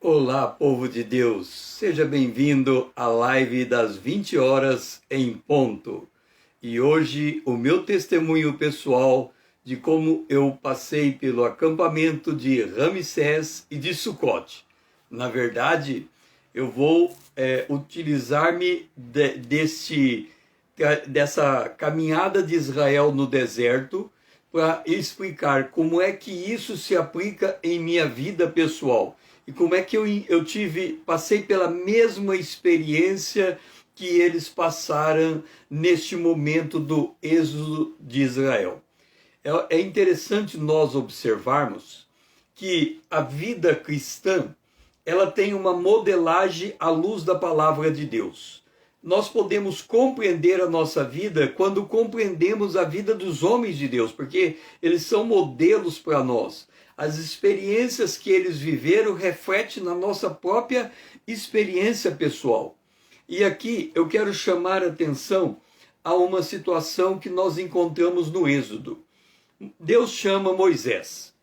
Olá, povo de Deus, seja bem-vindo à live das 20 horas em ponto. E hoje o meu testemunho pessoal de como eu passei pelo acampamento de Ramsés e de Sucote. Na verdade, eu vou utilizar-me dessa caminhada de Israel no deserto para explicar como é que isso se aplica em minha vida pessoal. E como é que eu passei pela mesma experiência que eles passaram neste momento do êxodo de Israel. É interessante nós observarmos que a vida cristã, ela tem uma modelagem à luz da palavra de Deus. Nós podemos compreender a nossa vida quando compreendemos a vida dos homens de Deus, porque eles são modelos para nós. As experiências que eles viveram refletem na nossa própria experiência pessoal. E aqui eu quero chamar a atenção a uma situação que nós encontramos no Êxodo. Deus chama Moisés.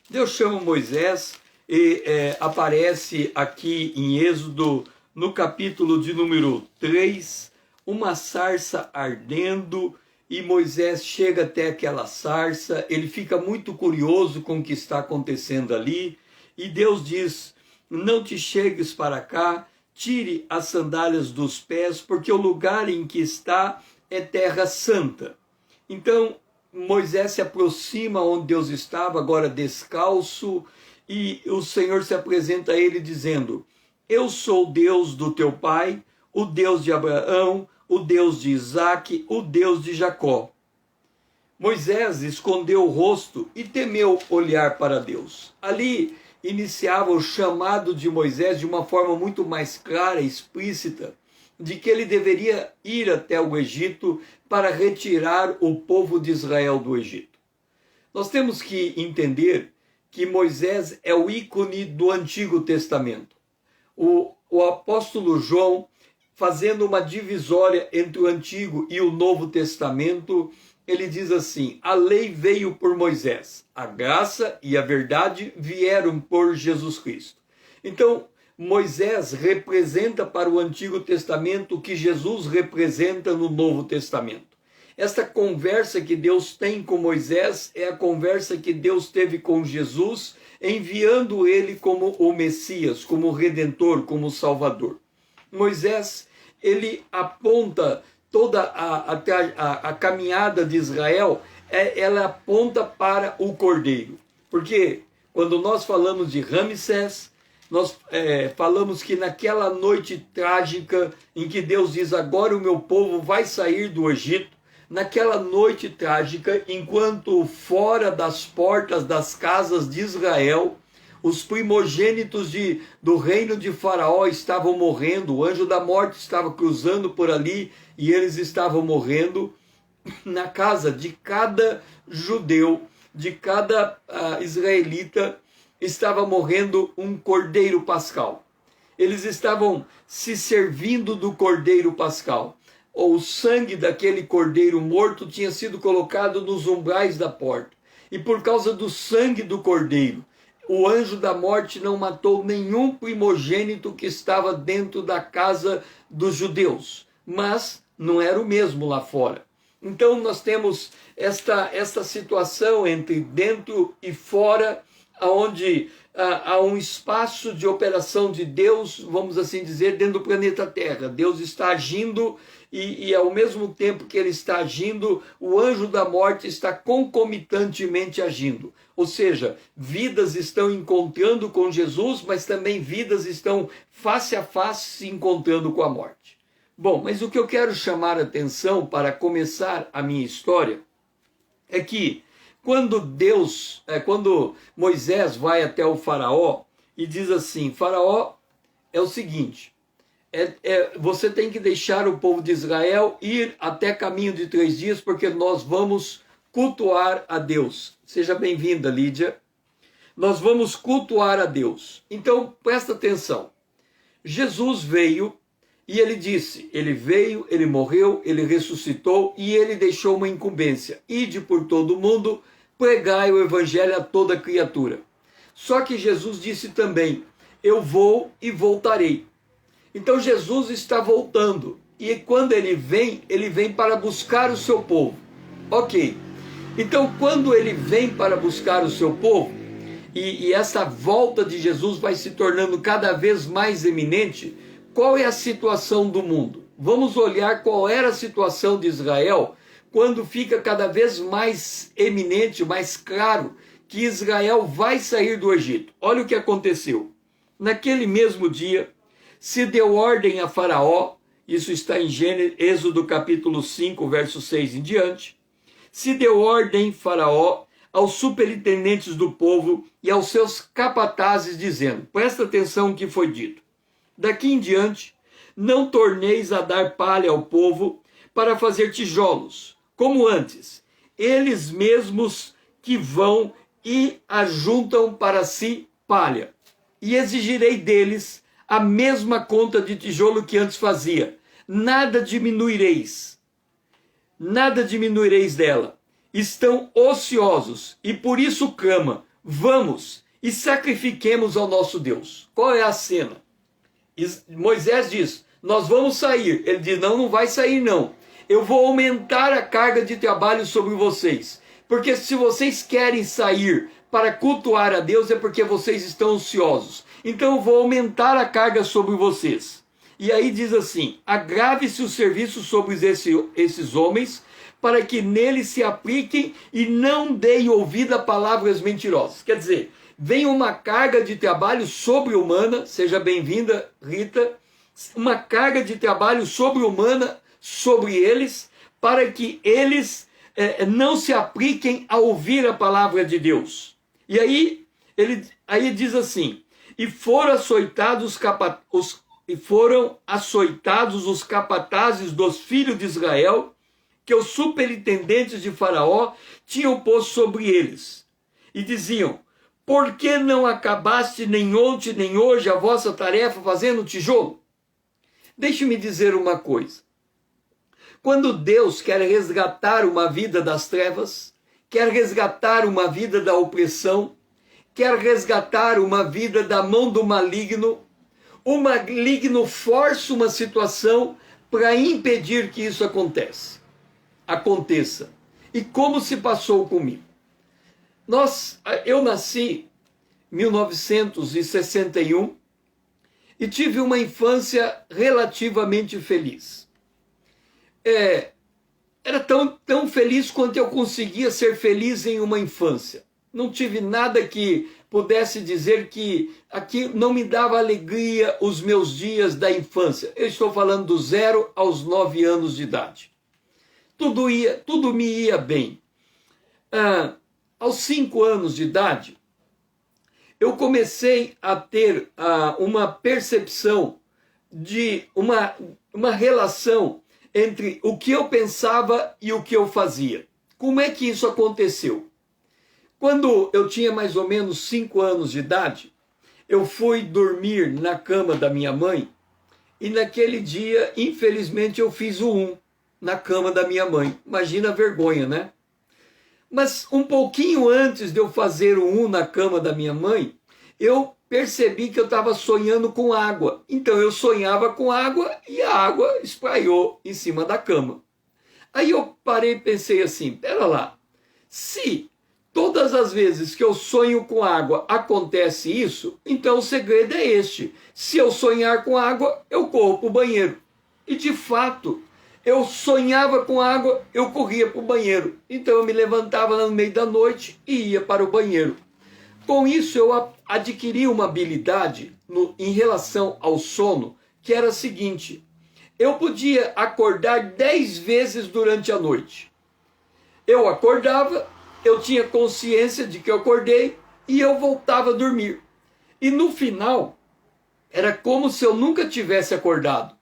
Deus chama Moisés e aparece aqui em Êxodo, no capítulo de número 3, uma sarça ardendo. E Moisés chega até aquela sarça, ele fica muito curioso com o que está acontecendo ali, e Deus diz: não te chegues para cá, tire as sandálias dos pés, porque o lugar em que está é terra santa. Então Moisés se aproxima onde Deus estava, agora descalço, e o Senhor se apresenta a ele dizendo: eu sou o Deus do teu pai, o Deus de Abraão, o Deus de Isaque, o Deus de Jacó. Moisés escondeu o rosto e temeu olhar para Deus. Ali iniciava o chamado de Moisés de uma forma muito mais clara e explícita, de que ele deveria ir até o Egito para retirar o povo de Israel do Egito. Nós temos que entender que Moisés é o ícone do Antigo Testamento. O apóstolo João, fazendo uma divisória entre o Antigo e o Novo Testamento, ele diz assim: a lei veio por Moisés, a graça e a verdade vieram por Jesus Cristo. Então, Moisés representa para o Antigo Testamento o que Jesus representa no Novo Testamento. Esta conversa que Deus tem com Moisés é a conversa que Deus teve com Jesus, enviando ele como o Messias, como o Redentor, como o Salvador. Moisés, ele aponta toda a caminhada de Israel, ela aponta para o Cordeiro. Porque quando nós falamos de Ramsés, nós falamos que naquela noite trágica em que Deus diz: agora o meu povo vai sair do Egito, naquela noite trágica, enquanto fora das portas das casas de Israel, os primogênitos do reino de Faraó estavam morrendo, o anjo da morte estava cruzando por ali e eles estavam morrendo. Na casa de cada judeu, de cada israelita, estava morrendo um cordeiro pascal. Eles estavam se servindo do cordeiro pascal. O sangue daquele cordeiro morto tinha sido colocado nos umbrais da porta. E por causa do sangue do cordeiro, o anjo da morte não matou nenhum primogênito que estava dentro da casa dos judeus. Mas não era o mesmo lá fora. Então nós temos esta situação entre dentro e fora, onde há um espaço de operação de Deus, vamos assim dizer, dentro do planeta Terra. Deus está agindo e ao mesmo tempo que ele está agindo, o anjo da morte está concomitantemente agindo. Ou seja, vidas estão encontrando com Jesus, mas também vidas estão face a face se encontrando com a morte. Bom, mas o que eu quero chamar a atenção para começar a minha história é que quando Moisés vai até o Faraó e diz assim: Faraó, é o seguinte, você tem que deixar o povo de Israel ir até caminho de 3 dias, porque nós vamos cultuar a Deus. Seja bem-vinda, Lídia. Nós vamos cultuar a Deus. Então, presta atenção. Jesus veio e ele disse, ele veio, ele morreu, ele ressuscitou e ele deixou uma incumbência: ide por todo o mundo, pregai o evangelho a toda criatura. Só que Jesus disse também: eu vou e voltarei. Então Jesus está voltando. E quando ele vem para buscar o seu povo. Ok. Então quando ele vem para buscar o seu povo, e essa volta de Jesus vai se tornando cada vez mais eminente, qual é a situação do mundo? Vamos olhar qual era a situação de Israel quando fica cada vez mais eminente, mais claro, que Israel vai sair do Egito. Olha o que aconteceu. Naquele mesmo dia, se deu ordem a Faraó, isso está em Êxodo capítulo 5, verso 6 em diante, se deu ordem Faraó aos superintendentes do povo e aos seus capatazes, dizendo, presta atenção no que foi dito, daqui em diante, não torneis a dar palha ao povo para fazer tijolos, como antes, eles mesmos que vão e ajuntam para si palha, e exigirei deles a mesma conta de tijolo que antes fazia, nada diminuireis dela, estão ociosos, e por isso clama, vamos e sacrifiquemos ao nosso Deus. Qual é a cena? Moisés diz, nós vamos sair. Ele diz, não vai sair não. Eu vou aumentar a carga de trabalho sobre vocês. Porque se vocês querem sair para cultuar a Deus, é porque vocês estão ansiosos. Então eu vou aumentar a carga sobre vocês. E aí diz assim, agrave-se o serviço sobre esses homens, para que neles se apliquem e não deem ouvido a palavras mentirosas. Quer dizer, vem uma carga de trabalho sobre-humana, seja bem-vinda, Rita, uma carga de trabalho sobre-humana sobre eles, para que eles não se apliquem a ouvir a palavra de Deus. E aí, aí diz assim, e foram açoitados os capatazes dos filhos de Israel, que os superintendentes de Faraó tinham posto sobre eles. E diziam, por que não acabaste nem ontem nem hoje a vossa tarefa fazendo tijolo? Deixe-me dizer uma coisa. Quando Deus quer resgatar uma vida das trevas, quer resgatar uma vida da opressão, quer resgatar uma vida da mão do maligno, o maligno força uma situação para impedir que isso aconteça. E como se passou comigo? Eu nasci em 1961 e tive uma infância relativamente feliz. Era tão feliz quanto eu conseguia ser feliz em uma infância. Não tive nada que pudesse dizer que aqui não me dava alegria os meus dias da infância. Eu estou falando do 0 aos 9 anos de idade. Tudo me ia bem. Aos 5 anos de idade, eu comecei a ter uma percepção de uma relação entre o que eu pensava e o que eu fazia. Como é que isso aconteceu? Quando eu tinha mais ou menos 5 anos de idade, eu fui dormir na cama da minha mãe e naquele dia, infelizmente, eu fiz o 1 na cama da minha mãe. Imagina a vergonha, né? Mas um pouquinho antes de eu fazer o 1 na cama da minha mãe, eu percebi que eu estava sonhando com água. Então eu sonhava com água e a água espraiou em cima da cama. Aí eu parei e pensei assim, pera lá, se todas as vezes que eu sonho com água acontece isso, então o segredo é este. Se eu sonhar com água, eu corro para o banheiro. E de fato, eu sonhava com água, eu corria para o banheiro. Então eu me levantava no meio da noite e ia para o banheiro. Com isso eu adquiri uma habilidade em relação ao sono, que era a seguinte, eu podia acordar 10 vezes durante a noite. Eu acordava, eu tinha consciência de que eu acordei e eu voltava a dormir. E no final, era como se eu nunca tivesse acordado.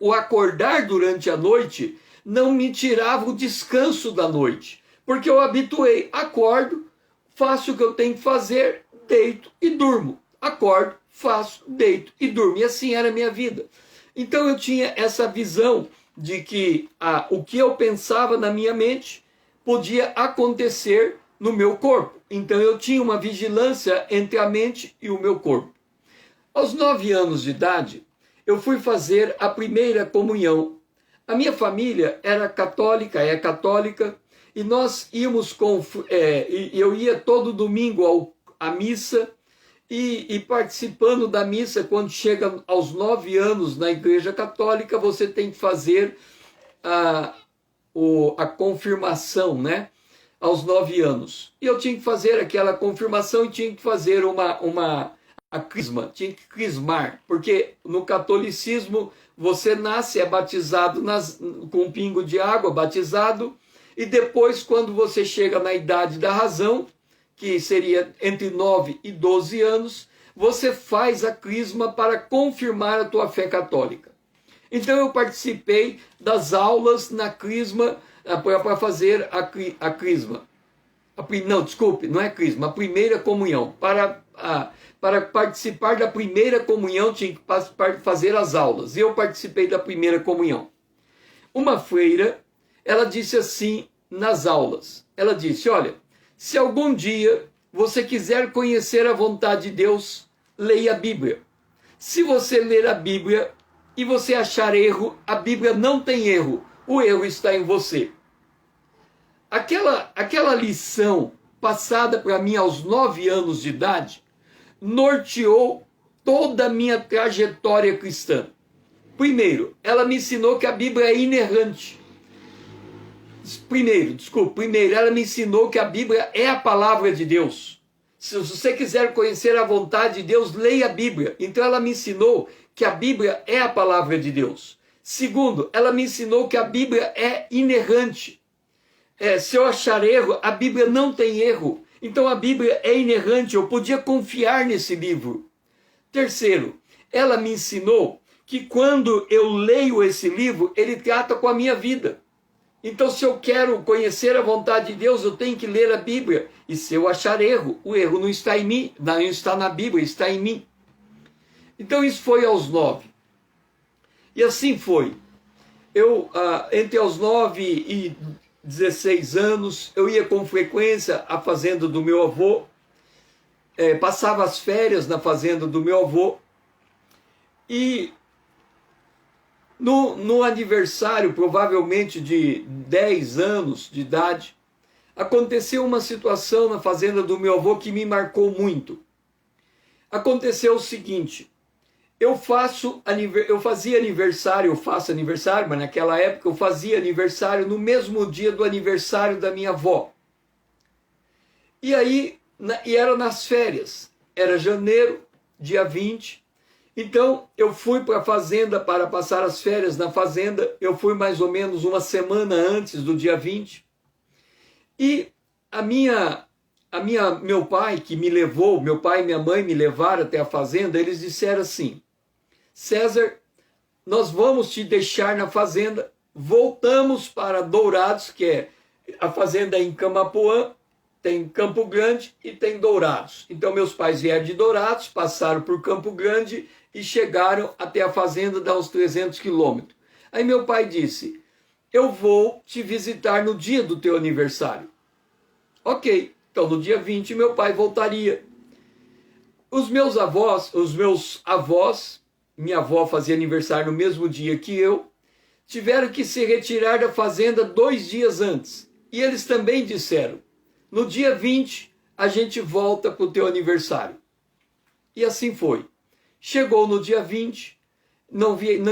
O acordar durante a noite não me tirava o descanso da noite, porque eu habituei, acordo, faço o que eu tenho que fazer, deito e durmo. Acordo, faço, deito e durmo. E assim era a minha vida. Então eu tinha essa visão de que o que eu pensava na minha mente podia acontecer no meu corpo. Então eu tinha uma vigilância entre a mente e o meu corpo. Aos 9 anos de idade, eu fui fazer a primeira comunhão. A minha família era católica, é católica, e nós íamos eu ia todo domingo à missa, e participando da missa, quando chega aos 9 anos na Igreja Católica, você tem que fazer a confirmação, né? Aos 9 anos. E eu tinha que fazer aquela confirmação e tinha que fazer a crisma, tinha que crismar, porque no catolicismo você nasce, é batizado com um pingo de água, batizado, e depois, quando você chega na idade da razão, que seria entre 9 e 12 anos, você faz a crisma para confirmar a tua fé católica. Então eu participei das aulas na crisma, para fazer a crisma. Não, desculpe, não é crisma, a primeira comunhão. Para participar da primeira comunhão tinha que fazer as aulas. E eu participei da primeira comunhão. Uma freira, ela disse assim nas aulas. Ela disse, olha, se algum dia você quiser conhecer a vontade de Deus, leia a Bíblia. Se você ler a Bíblia e você achar erro, a Bíblia não tem erro. O erro está em você. Aquela lição passada para mim aos 9 anos de idade norteou toda a minha trajetória cristã. Primeiro, ela me ensinou que a Bíblia é inerrante. Primeiro, ela me ensinou que a Bíblia é a palavra de Deus. Se você quiser conhecer a vontade de Deus, leia a Bíblia. Então ela me ensinou que a Bíblia é a palavra de Deus. Segundo, ela me ensinou que a Bíblia é inerrante. Se eu achar erro, a Bíblia não tem erro. Então a Bíblia é inerrante, eu podia confiar nesse livro. Terceiro, ela me ensinou que quando eu leio esse livro, ele trata com a minha vida. Então, se eu quero conhecer a vontade de Deus, eu tenho que ler a Bíblia. E se eu achar erro, o erro não está em mim, não está na Bíblia, está em mim. Então, isso foi aos 9. E assim foi. Eu, entre os 9 e 16 anos, eu ia com frequência à fazenda do meu avô, passava as férias na fazenda do meu avô, e no aniversário, provavelmente de 10 anos de idade, aconteceu uma situação na fazenda do meu avô que me marcou muito. Aconteceu o seguinte, eu faço aniversário, mas naquela época eu fazia aniversário no mesmo dia do aniversário da minha avó. E aí, era nas férias, era janeiro, dia 20. Então, eu fui para a fazenda para passar as férias na fazenda. Eu fui mais ou menos uma semana antes do dia 20. E meu pai que me levou, meu pai e minha mãe me levaram até a fazenda, eles disseram assim, César, nós vamos te deixar na fazenda, voltamos para Dourados, que é a fazenda em Camapuã, tem Campo Grande e tem Dourados. Então meus pais vieram de Dourados, passaram por Campo Grande e chegaram até a fazenda, dá uns 300 quilômetros. Aí meu pai disse, eu vou te visitar no dia do teu aniversário. Ok, então no dia 20 meu pai voltaria. Os meus avós, minha avó fazia aniversário no mesmo dia que eu, tiveram que se retirar da fazenda 2 dias antes. E eles também disseram, no dia 20 a gente volta para o teu aniversário. E assim foi. Chegou no dia 20,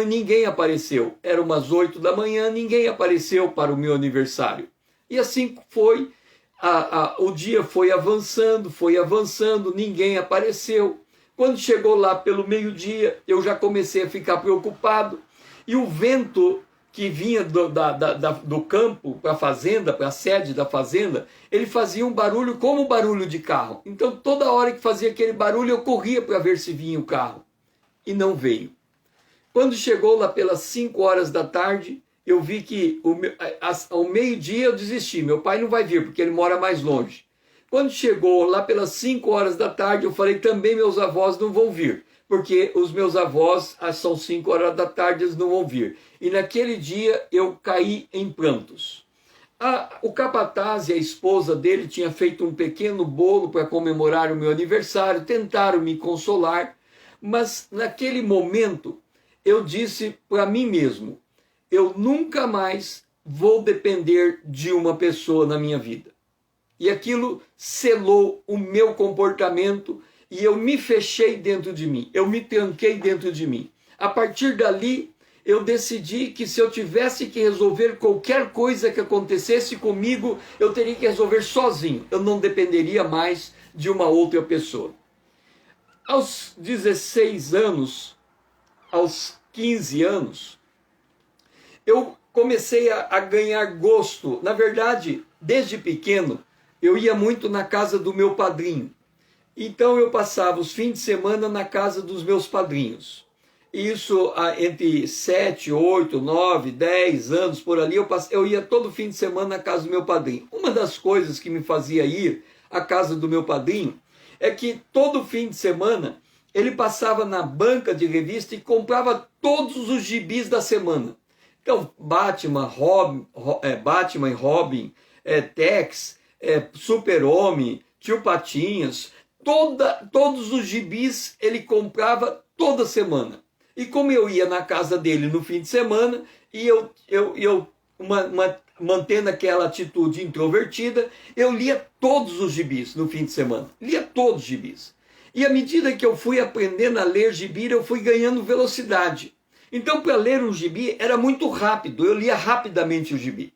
ninguém apareceu. Era umas 8 da manhã, ninguém apareceu para o meu aniversário. E assim foi, o dia foi avançando, ninguém apareceu. Quando chegou lá pelo meio-dia, eu já comecei a ficar preocupado. E o vento que vinha do campo para a fazenda, para a sede da fazenda, ele fazia um barulho como barulho de carro. Então, toda hora que fazia aquele barulho, eu corria para ver se vinha o carro. E não veio. Quando chegou lá pelas 5 horas da tarde, eu vi que ao meio-dia eu desisti. Meu pai não vai vir, porque ele mora mais longe. Quando chegou lá pelas 5 horas da tarde, eu falei, também meus avós não vão vir. Porque os meus avós, são 5 horas da tarde, eles não vão vir. E naquele dia eu caí em prantos. O capataz e a esposa dele tinham feito um pequeno bolo para comemorar o meu aniversário, tentaram me consolar, Mas naquele momento eu disse para mim mesmo, eu nunca mais vou depender de uma pessoa na minha vida. E aquilo selou o meu comportamento e eu me fechei dentro de mim, eu me tranquei dentro de mim. A partir dali, eu decidi que se eu tivesse que resolver qualquer coisa que acontecesse comigo, eu teria que resolver sozinho. Eu não dependeria mais de uma outra pessoa. Aos 16 anos, aos 15 anos, eu comecei a ganhar gosto. Na verdade, desde pequeno, eu ia muito na casa do meu padrinho. Então eu passava os fins de semana na casa dos meus padrinhos. Isso entre 7, 8, 9, 10 anos por ali, eu ia todo fim de semana na casa do meu padrinho. Uma das coisas que me fazia ir à casa do meu padrinho é que todo fim de semana ele passava na banca de revista e comprava todos os gibis da semana. Então, Batman, Batman e Robin, Tex, Super-Homem, Tio Patinhas, todos os gibis ele comprava toda semana. E como eu ia na casa dele no fim de semana, e mantendo aquela atitude introvertida, eu lia todos os gibis no fim de semana. Lia todos os gibis. E à medida que eu fui aprendendo a ler gibi, eu fui ganhando velocidade. Então, para ler um gibi, era muito rápido. Eu lia rapidamente o gibi.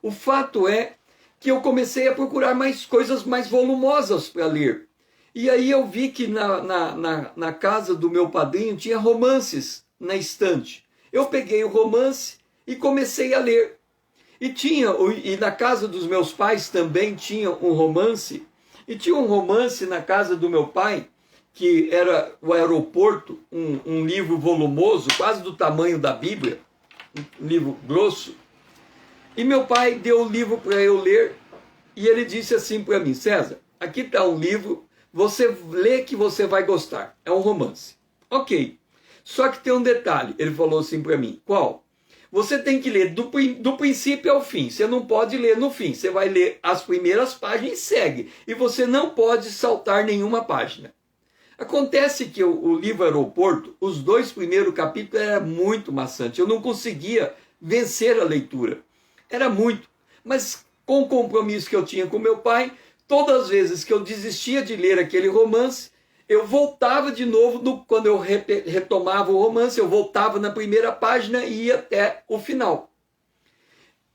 O fato é que eu comecei a procurar mais coisas mais volumosas para ler. E aí eu vi que na casa do meu padrinho tinha romances na estante. Eu peguei o romance e comecei a ler. E na casa dos meus pais também tinha um romance. E tinha um romance na casa do meu pai, que era o Aeroporto, um livro volumoso, quase do tamanho da Bíblia, um livro grosso. E meu pai deu o livro para eu ler, e ele disse assim para mim, César, aqui está um livro, você lê que você vai gostar, é um romance. Ok, só que tem um detalhe, ele falou assim para mim, qual? Você tem que ler do princípio ao fim, você não pode ler no fim, você vai ler as primeiras páginas e segue, e você não pode saltar nenhuma página. Acontece que o livro Aeroporto, os 2 primeiros capítulos era muito maçante, eu não conseguia vencer a leitura, era muito, mas com o compromisso que eu tinha com meu pai, todas as vezes que eu desistia de ler aquele romance, eu voltava de novo, quando eu retomava o romance, eu voltava na primeira página e ia até o final.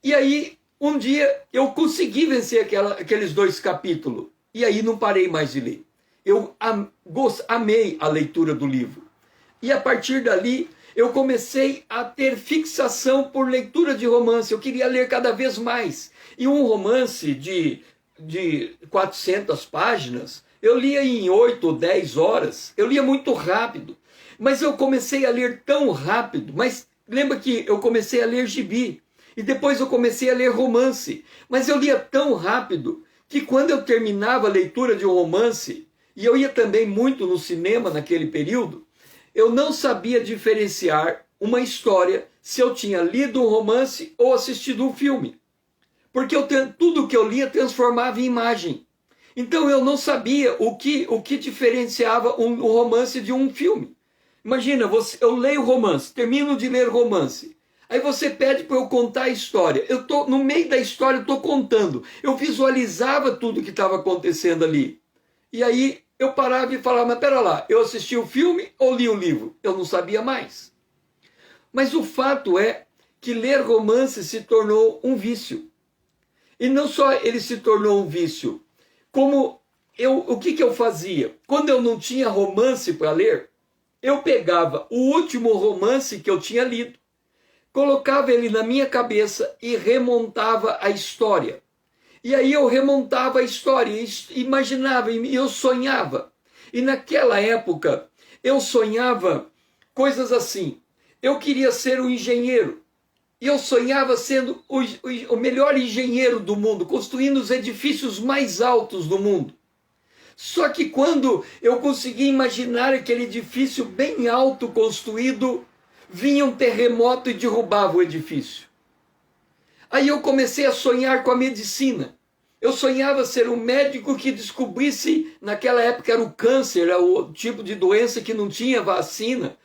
E aí, um dia, eu consegui vencer aqueles 2 capítulos, e aí não parei mais de ler. Eu amei a leitura do livro. E a partir dali, eu comecei a ter fixação por leitura de romance, eu queria ler cada vez mais. E um romance de 400 páginas, eu lia em 8 ou 10 horas, eu lia muito rápido, mas eu comecei a ler tão rápido, mas lembra que eu comecei a ler gibi, e depois eu comecei a ler romance, mas eu lia tão rápido, que quando eu terminava a leitura de um romance, e eu ia também muito no cinema naquele período, eu não sabia diferenciar uma história se eu tinha lido um romance ou assistido um filme, porque tudo que eu lia transformava em imagem. Então eu não sabia o que diferenciava um romance de um filme. Imagina, eu leio romance, termino de ler romance. Aí você pede para eu contar a história. No meio da história, eu estou contando. Eu visualizava tudo que estava acontecendo ali. E aí eu parava e falava, mas pera lá, eu assisti o filme ou li o livro? Eu não sabia mais. Mas o fato é que ler romance se tornou um vício. E não só ele se tornou um vício, como o que eu fazia? Quando eu não tinha romance para ler, eu pegava o último romance que eu tinha lido, colocava ele na minha cabeça e remontava a história. E aí eu remontava a história, imaginava, e eu sonhava. E naquela época, eu sonhava coisas assim. Eu queria ser um engenheiro. E eu sonhava sendo o melhor engenheiro do mundo, construindo os edifícios mais altos do mundo. Só que quando eu conseguia imaginar aquele edifício bem alto construído, vinha um terremoto e derrubava o edifício. Aí eu comecei a sonhar com a medicina. Eu sonhava ser um médico que descobrisse, naquela época era o câncer, era o tipo de doença que não tinha vacina,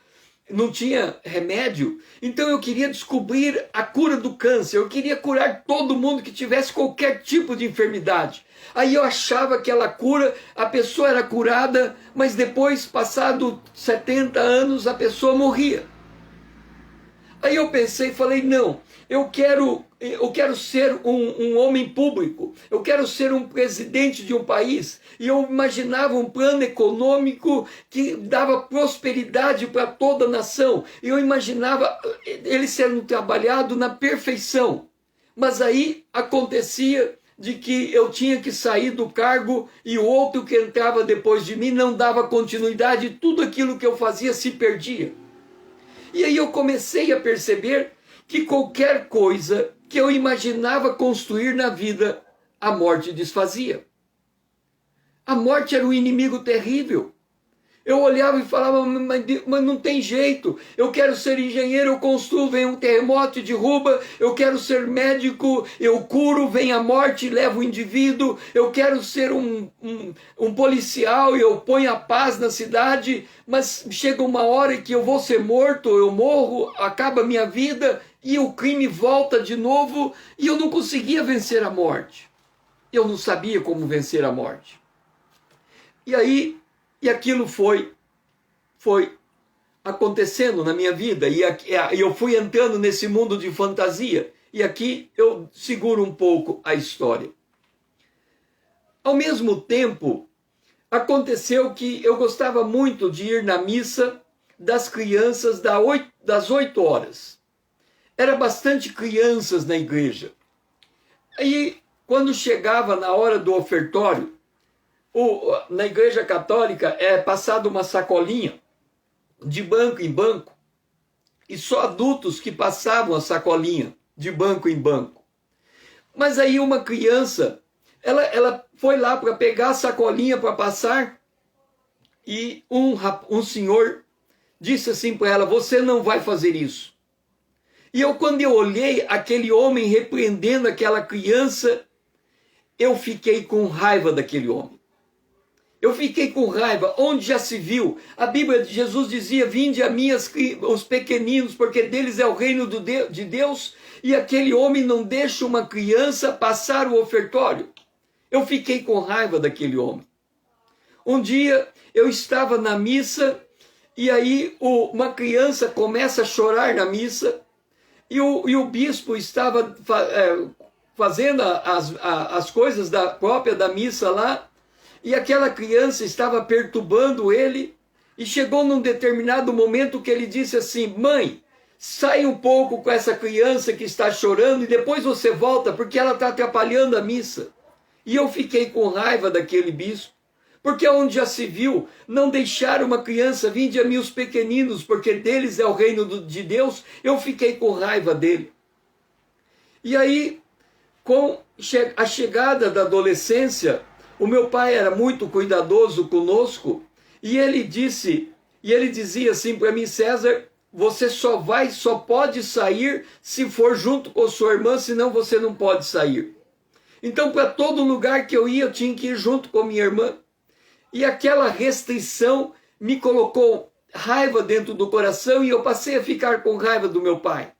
não tinha remédio. Então eu queria descobrir a cura do câncer, eu queria curar todo mundo que tivesse qualquer tipo de enfermidade. Aí eu achava aquela cura, a pessoa era curada, mas depois, passado 70 anos, a pessoa morria. Aí eu pensei, falei, não, eu quero ser um homem público, eu quero ser um presidente de um país. E eu imaginava um plano econômico que dava prosperidade para toda a nação. E eu imaginava ele sendo trabalhado na perfeição. Mas aí acontecia de que eu tinha que sair do cargo e o outro que entrava depois de mim não dava continuidade, tudo aquilo que eu fazia se perdia. E aí eu comecei a perceber que qualquer coisa que eu imaginava construir na vida, a morte desfazia. A morte era um inimigo terrível. Eu olhava e falava, mas não tem jeito. Eu quero ser engenheiro, eu construo, vem um terremoto e derruba. Eu quero ser médico, eu curo, vem a morte e leva o indivíduo. Eu quero ser um policial e eu ponho a paz na cidade. Mas chega uma hora que eu vou ser morto, eu morro, acaba a minha vida e o crime volta de novo. E eu não conseguia vencer a morte. Eu não sabia como vencer a morte. E aquilo foi acontecendo na minha vida, e eu fui entrando nesse mundo de fantasia, e aqui eu seguro um pouco a história. Ao mesmo tempo, aconteceu que eu gostava muito de ir na missa das crianças das 8 horas. Era bastante crianças na igreja. Aí, quando chegava na hora do ofertório, na igreja católica é passado uma sacolinha de banco em banco e só adultos que passavam a sacolinha de banco em banco. Mas aí uma criança, ela foi lá para pegar a sacolinha para passar e um senhor disse assim para ela, você não vai fazer isso. E quando eu olhei aquele homem repreendendo aquela criança, eu fiquei com raiva daquele homem. Eu fiquei com raiva, onde já se viu? A Bíblia de Jesus dizia, vinde a mim os pequeninos, porque deles é o reino de Deus, e aquele homem não deixa uma criança passar o ofertório. Eu fiquei com raiva daquele homem. Um dia eu estava na missa, e aí uma criança começa a chorar na missa, e o bispo estava fazendo as coisas própria da missa lá, e aquela criança estava perturbando ele, e chegou num determinado momento que ele disse assim, mãe, sai um pouco com essa criança que está chorando, e depois você volta, porque ela está atrapalhando a missa. E eu fiquei com raiva daquele bispo, porque onde já se viu, não deixar uma criança, vinde a mim os pequeninos, porque deles é o reino de Deus, eu fiquei com raiva dele. E aí, com a chegada da adolescência, o meu pai era muito cuidadoso conosco, e ele dizia assim para mim, César, você só pode sair se for junto com sua irmã, senão você não pode sair. Então, para todo lugar que eu ia, eu tinha que ir junto com minha irmã. E aquela restrição me colocou raiva dentro do coração, e eu passei a ficar com raiva do meu pai.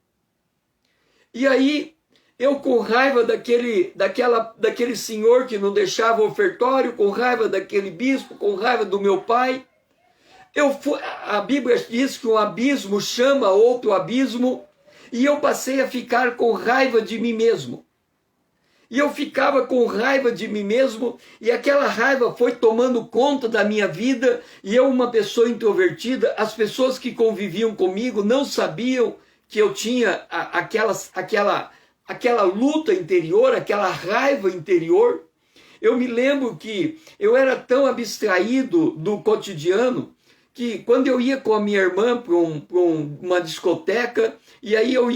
E aí, eu com raiva daquele senhor que não deixava o ofertório, com raiva daquele bispo, com raiva do meu pai, a Bíblia diz que um abismo chama outro abismo, e eu passei a ficar com raiva de mim mesmo. E eu ficava com raiva de mim mesmo, e aquela raiva foi tomando conta da minha vida, e eu, uma pessoa introvertida, as pessoas que conviviam comigo não sabiam que eu tinha aquela luta interior, aquela raiva interior. Eu me lembro que eu era tão abstraído do cotidiano, que quando eu ia com a minha irmã para uma discoteca, e aí eu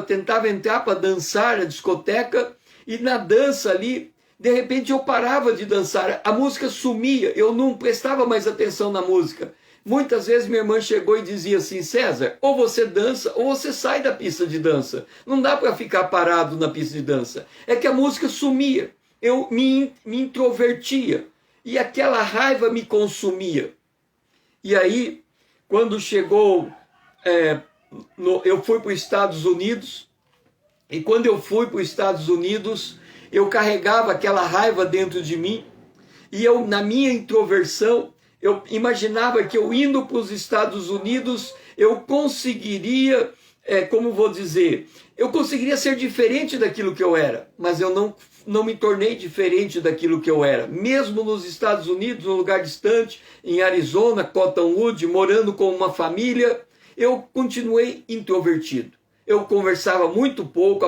tentava entrar para dançar a discoteca, e na dança ali, de repente eu parava de dançar, a música sumia, eu não prestava mais atenção na música. Muitas vezes minha irmã chegou e dizia assim, César, ou você dança ou você sai da pista de dança. Não dá para ficar parado na pista de dança. É que a música sumia. eu me introvertia e aquela raiva me consumia. E aí, quando chegou, eu fui para os Estados Unidos, e quando eu fui para os Estados Unidos, eu carregava aquela raiva dentro de mim, e eu, na minha introversão, eu imaginava que eu indo para os Estados Unidos, eu conseguiria, como vou dizer, eu conseguiria ser diferente daquilo que eu era, mas eu não me tornei diferente daquilo que eu era. Mesmo nos Estados Unidos, num lugar distante, em Arizona, Cottonwood, morando com uma família, eu continuei introvertido. Eu conversava muito pouco,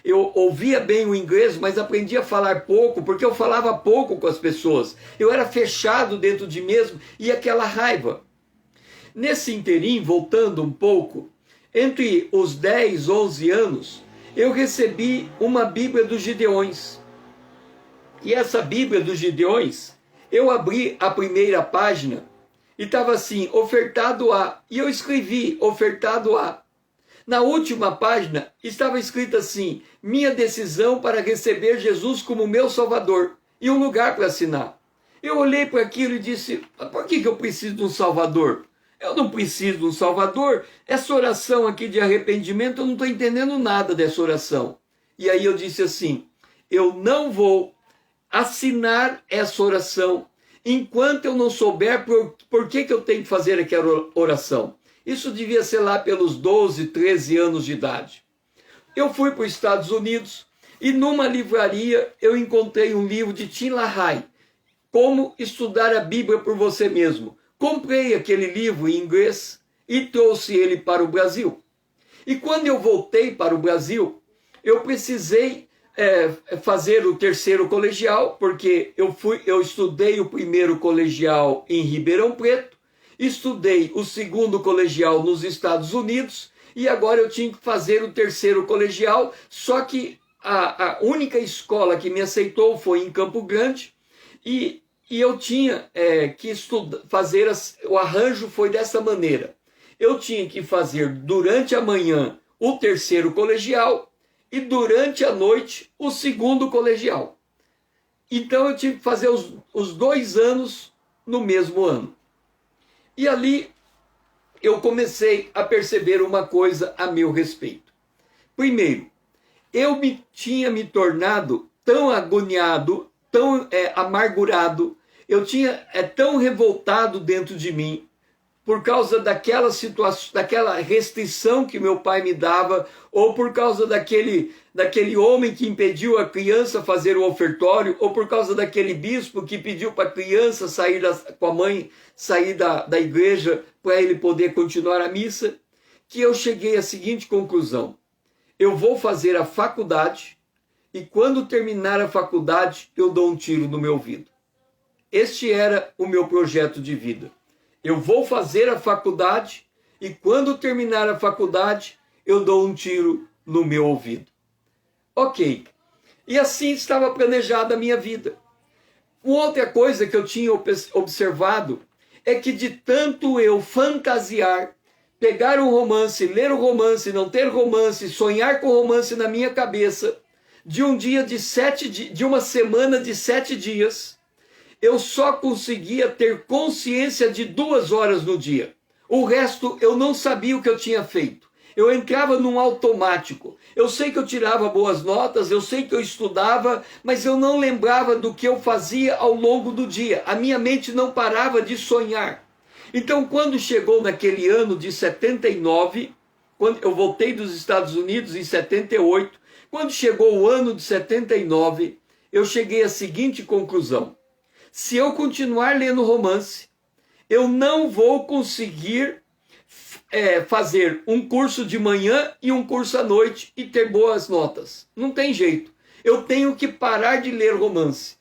eu ouvia bem o inglês, mas aprendi a falar pouco, porque eu falava pouco com as pessoas. Eu era fechado dentro de mim mesmo, e aquela raiva. Nesse interim, voltando um pouco, entre os 10, 11 anos, eu recebi uma Bíblia dos Gideões. E essa Bíblia dos Gideões, eu abri a primeira página e estava assim, ofertado a. E eu escrevi, ofertado a. Na última página estava escrito assim, minha decisão para receber Jesus como meu Salvador. E um lugar para assinar. Eu olhei para aquilo e disse, por que eu preciso de um Salvador? Eu não preciso de um Salvador. Essa oração aqui de arrependimento, eu não estou entendendo nada dessa oração. E aí eu disse assim, eu não vou assinar essa oração enquanto eu não souber por que eu tenho que fazer aquela oração. Isso devia ser lá pelos 12, 13 anos de idade. Eu fui para os Estados Unidos e numa livraria eu encontrei um livro de Tim LaHaye, Como Estudar a Bíblia por Você Mesmo. Comprei aquele livro em inglês e trouxe ele para o Brasil. E quando eu voltei para o Brasil, eu precisei fazer o terceiro colegial, porque eu estudei o primeiro colegial em Ribeirão Preto, estudei o segundo colegial nos Estados Unidos, e agora eu tinha que fazer o terceiro colegial, só que a única escola que me aceitou foi em Campo Grande, e eu tinha que fazer, o arranjo foi dessa maneira. Eu tinha que fazer durante a manhã o terceiro colegial e durante a noite o segundo colegial. Então eu tive que fazer os 2 anos no mesmo ano. E ali eu comecei a perceber uma coisa a meu respeito. Primeiro, eu tinha me tornado tão agoniado, tão amargurado, eu tinha tão revoltado dentro de mim, por causa daquela situação, daquela restrição que meu pai me dava, ou por causa daquele homem que impediu a criança fazer o ofertório, ou por causa daquele bispo que pediu para a criança sair com a mãe, sair da igreja para ele poder continuar a missa, que eu cheguei à seguinte conclusão: eu vou fazer a faculdade e quando terminar a faculdade eu dou um tiro no meu ouvido. Este era o meu projeto de vida. Eu vou fazer a faculdade e quando terminar a faculdade eu dou um tiro no meu ouvido. Ok. E assim estava planejada a minha vida. Outra coisa que eu tinha observado é que de tanto eu fantasiar, pegar um romance, ler o romance, não ter romance, sonhar com romance na minha cabeça, de uma semana de 7 dias, eu só conseguia ter consciência de 2 horas no dia. O resto eu não sabia o que eu tinha feito. Eu entrava num automático. Eu sei que eu tirava boas notas, eu sei que eu estudava, mas eu não lembrava do que eu fazia ao longo do dia. A minha mente não parava de sonhar. Então, quando chegou naquele ano de 79, quando eu voltei dos Estados Unidos em 78, quando chegou o ano de 79, eu cheguei à seguinte conclusão: se eu continuar lendo romance, eu não vou conseguir fazer um curso de manhã e um curso à noite e ter boas notas. Não tem jeito. Eu tenho que parar de ler romance.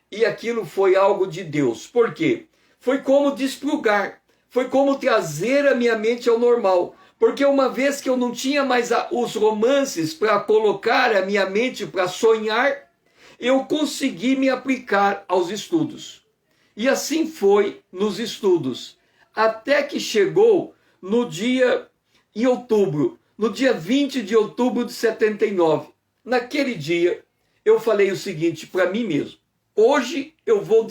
E aquilo foi algo de Deus. Por quê? Foi como desplugar. Foi como trazer a minha mente ao normal. Porque uma vez que eu não tinha mais os romances para colocar a minha mente para sonhar, eu consegui me aplicar aos estudos. E assim foi nos estudos. Até que chegou em outubro, no dia 20 de outubro de 79. Naquele dia, eu falei o seguinte para mim mesmo: hoje eu vou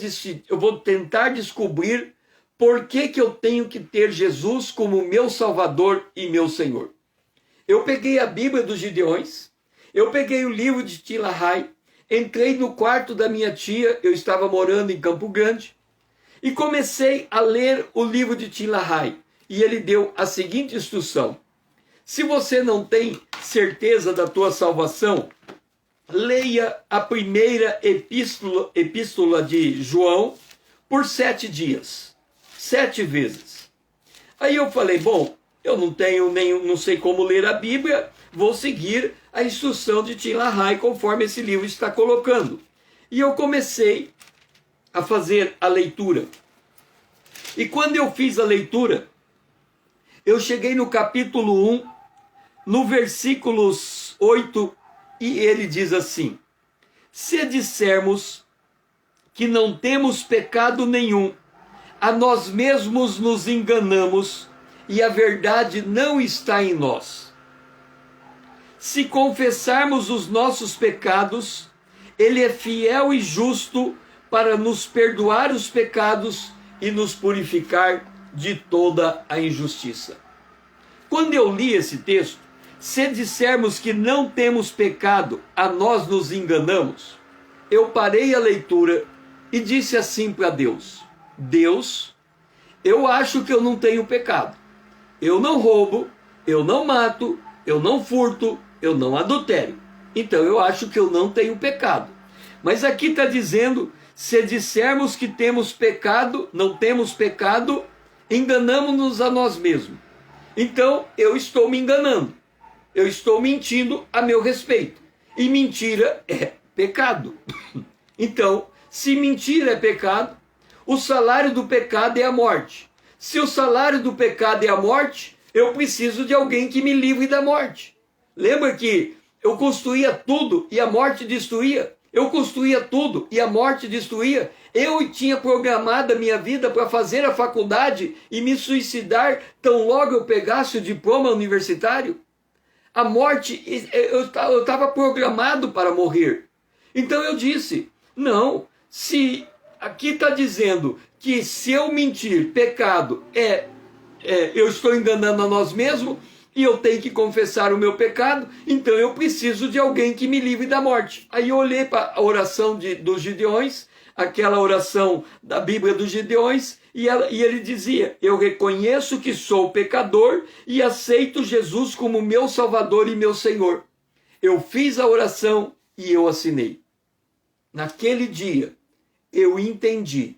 tentar descobrir por que eu tenho que ter Jesus como meu Salvador e meu Senhor. Eu peguei a Bíblia dos Gideões, eu peguei o livro de Tim LaHaye, entrei no quarto da minha tia, eu estava morando em Campo Grande, e comecei a ler o livro de Tim LaHaye. E ele deu a seguinte instrução: se você não tem certeza da tua salvação, leia a primeira epístola de João por 7 dias, 7 vezes. Aí eu falei, bom, eu não sei como ler a Bíblia, vou seguir a instrução de Tim LaHaye conforme esse livro está colocando. E eu comecei a fazer a leitura. E quando eu fiz a leitura, eu cheguei no capítulo 1, no versículos 8, e ele diz assim: se dissermos que não temos pecado nenhum, a nós mesmos nos enganamos e a verdade não está em nós. Se confessarmos os nossos pecados, ele é fiel e justo para nos perdoar os pecados e nos purificar de toda a injustiça. Quando eu li esse texto, se dissermos que não temos pecado, a nós nos enganamos, eu parei a leitura e disse assim para Deus: Deus, eu acho que eu não tenho pecado. Eu não roubo, eu não mato, eu não furto, eu não adultério. Então eu acho que eu não tenho pecado. Mas aqui está dizendo, se dissermos que temos pecado, não temos pecado, enganamos-nos a nós mesmos. Então eu estou me enganando. Eu estou mentindo a meu respeito. E mentira é pecado. Então, se mentira é pecado, o salário do pecado é a morte. Se o salário do pecado é a morte, eu preciso de alguém que me livre da morte. Lembra que eu construía tudo e a morte destruía? Eu construía tudo e a morte destruía? Eu tinha programado a minha vida para fazer a faculdade e me suicidar tão logo eu pegasse o diploma universitário? A morte, eu estava programado para morrer. Então eu disse, não, se aqui está dizendo que se eu mentir, pecado, eu estou enganando a nós mesmos e eu tenho que confessar o meu pecado, então eu preciso de alguém que me livre da morte. Aí eu olhei para a oração dos Gideões, aquela oração da Bíblia dos Gideões, e ele dizia, eu reconheço que sou pecador e aceito Jesus como meu Salvador e meu Senhor. Eu fiz a oração e eu assinei. Naquele dia, eu entendi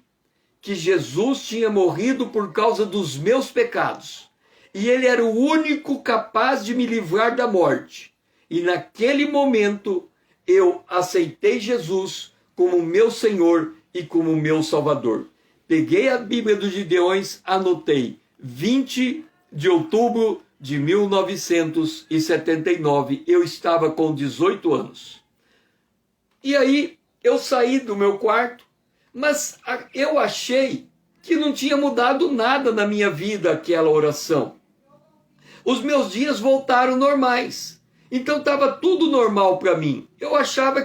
que Jesus tinha morrido por causa dos meus pecados. E ele era o único capaz de me livrar da morte. E naquele momento, eu aceitei Jesus como meu Senhor e como meu Salvador. Peguei a Bíblia dos Gideões, anotei 20 de outubro de 1979. Eu estava com 18 anos. E aí, eu saí do meu quarto, mas eu achei que não tinha mudado nada na minha vida aquela oração. Os meus dias voltaram normais. Então estava tudo normal para mim. Eu achava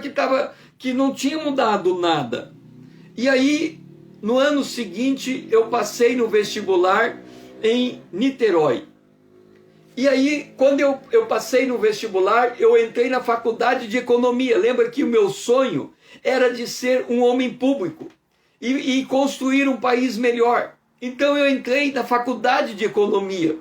que não tinha mudado nada. E aí, no ano seguinte, eu passei no vestibular em Niterói. E aí, quando eu passei no vestibular, eu entrei na faculdade de economia. Lembra que o meu sonho era de ser um homem público e construir um país melhor. Então eu entrei na faculdade de economia.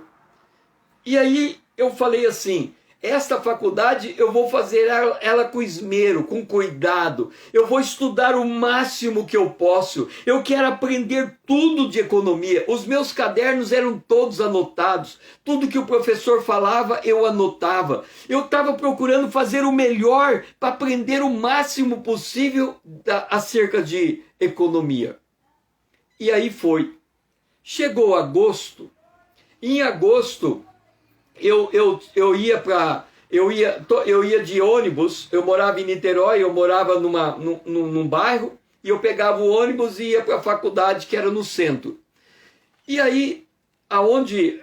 E aí eu falei assim, esta faculdade eu vou fazer ela com esmero, com cuidado. Eu vou estudar o máximo que eu posso. Eu quero aprender tudo de economia. Os meus cadernos eram todos anotados. Tudo que o professor falava, eu anotava. Eu estava procurando fazer o melhor para aprender o máximo possível acerca de economia. E aí foi. Chegou agosto. Em agosto, eu ia de ônibus. Eu morava em Niterói, eu morava num bairro, e eu pegava o ônibus e ia para a faculdade, que era no centro. E aí, aonde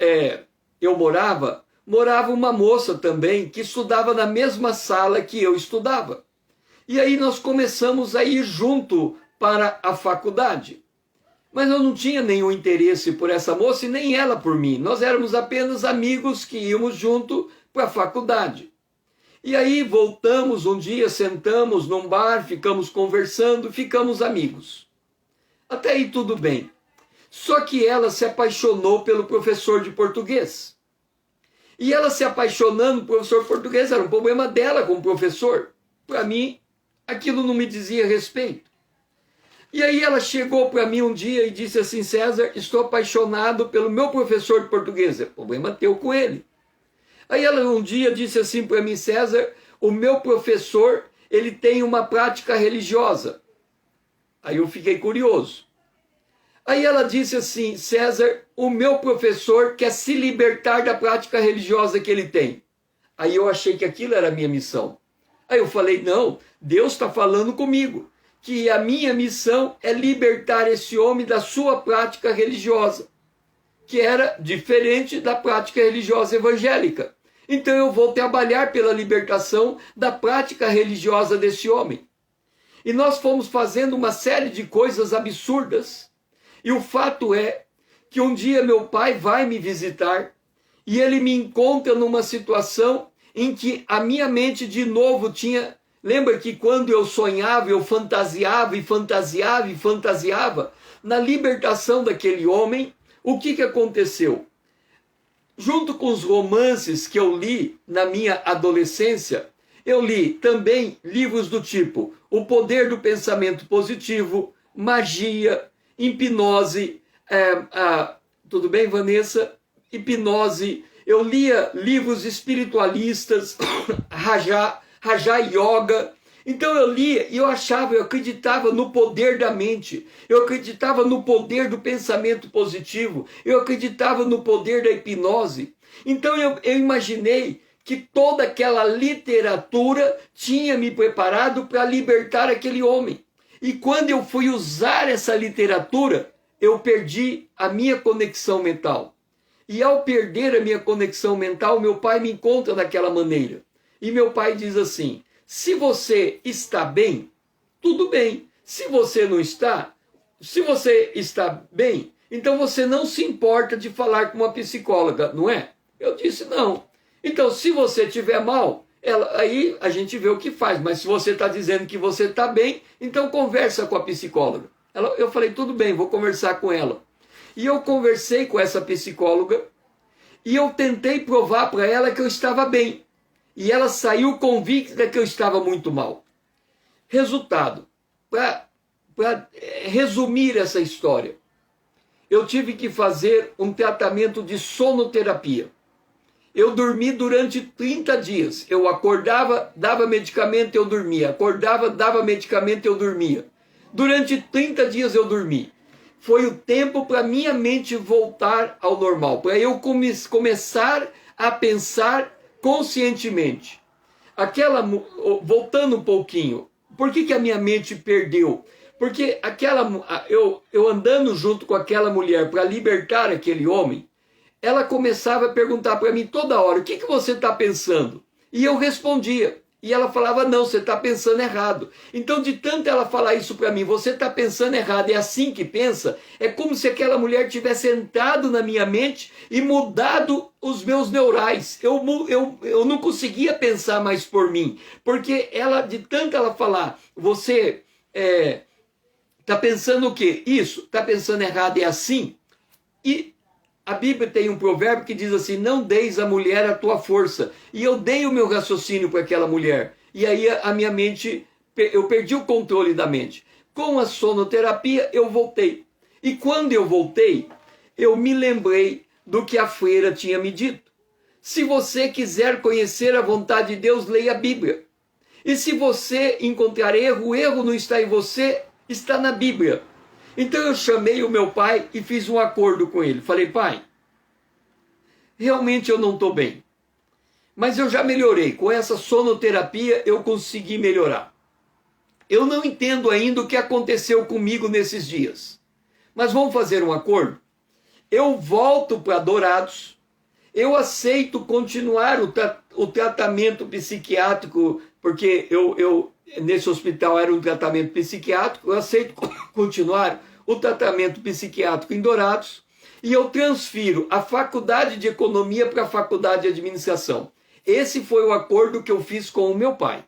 eu morava uma moça também, que estudava na mesma sala que eu estudava. E aí nós começamos a ir junto para a faculdade. Mas eu não tinha nenhum interesse por essa moça e nem ela por mim. Nós éramos apenas amigos que íamos junto para a faculdade. E aí voltamos um dia, sentamos num bar, ficamos conversando, ficamos amigos. Até aí tudo bem. Só que ela se apaixonou pelo professor de português. E ela se apaixonando pelo professor de português era um problema dela com o professor. Para mim, aquilo não me dizia respeito. E aí ela chegou para mim um dia e disse assim: César, estou apaixonado pelo meu professor de português. É problema teu com ele. Aí ela um dia disse assim para mim: César, o meu professor, ele tem uma prática religiosa. Aí eu fiquei curioso. Aí ela disse assim: César, o meu professor quer se libertar da prática religiosa que ele tem. Aí eu achei que aquilo era a minha missão. Aí eu falei: não, Deus está falando comigo, que a minha missão é libertar esse homem da sua prática religiosa, que era diferente da prática religiosa evangélica. Então eu vou trabalhar pela libertação da prática religiosa desse homem. E nós fomos fazendo uma série de coisas absurdas. E o fato é que um dia meu pai vai me visitar e ele me encontra numa situação em que a minha mente de novo tinha... Lembra que quando eu sonhava, eu fantasiava e fantasiava e fantasiava? Na libertação daquele homem, o que aconteceu? Junto com os romances que eu li na minha adolescência, eu li também livros do tipo O Poder do Pensamento Positivo, Magia, Hipnose, tudo bem, Vanessa? Hipnose. Eu lia livros espiritualistas, Raja Yoga. Então eu lia e eu achava, eu acreditava no poder da mente, eu acreditava no poder do pensamento positivo, eu acreditava no poder da hipnose. Então eu imaginei que toda aquela literatura tinha me preparado para libertar aquele homem. E quando eu fui usar essa literatura, eu perdi a minha conexão mental. E ao perder a minha conexão mental, meu pai me encontra daquela maneira. E meu pai diz assim: se você está bem, tudo bem. Se você não está, se você está bem, então você não se importa de falar com uma psicóloga, não é? Eu disse: não. Então, se você estiver mal, aí a gente vê o que faz. Mas se você está dizendo que você está bem, então conversa com a psicóloga. Eu falei: tudo bem, vou conversar com ela. E eu conversei com essa psicóloga e eu tentei provar para ela que eu estava bem. E ela saiu convicta que eu estava muito mal. Resultado, para resumir essa história, eu tive que fazer um tratamento de sonoterapia. Eu dormi durante 30 dias. Eu acordava, dava medicamento, eu dormia. Acordava, dava medicamento, eu dormia. Durante 30 dias eu dormi. Foi o tempo para minha mente voltar ao normal, para eu começar a pensar conscientemente. Voltando um pouquinho, por que a minha mente perdeu? Porque eu andando junto com aquela mulher para libertar aquele homem, ela começava a perguntar para mim toda hora: o que você está pensando? E eu respondia. E ela falava: não, você está pensando errado. Então, de tanto ela falar isso para mim: você está pensando errado, é assim que pensa, é como se aquela mulher tivesse entrado na minha mente e mudado os meus neurais. Eu não conseguia pensar mais por mim, porque ela, de tanto ela falar: você está pensando o quê? Isso, está pensando errado, é assim. E a Bíblia tem um provérbio que diz assim: não deis à mulher a tua força. E eu dei o meu raciocínio para aquela mulher. E aí a minha mente, eu perdi o controle da mente. Com a sonoterapia eu voltei. E quando eu voltei, eu me lembrei do que a freira tinha me dito. Se você quiser conhecer a vontade de Deus, leia a Bíblia. E se você encontrar erro, o erro não está em você, está na Bíblia. Então eu chamei o meu pai e fiz um acordo com ele. Falei: pai, realmente eu não estou bem, mas eu já melhorei. Com essa sonoterapia eu consegui melhorar. Eu não entendo ainda o que aconteceu comigo nesses dias, mas vamos fazer um acordo? Eu volto para Dourados, eu aceito continuar o tratamento psiquiátrico, porque nesse hospital era um tratamento psiquiátrico, eu aceito continuar o tratamento psiquiátrico em Dourados e eu transfiro a faculdade de economia para a faculdade de administração. Esse foi o acordo que eu fiz com o meu pai.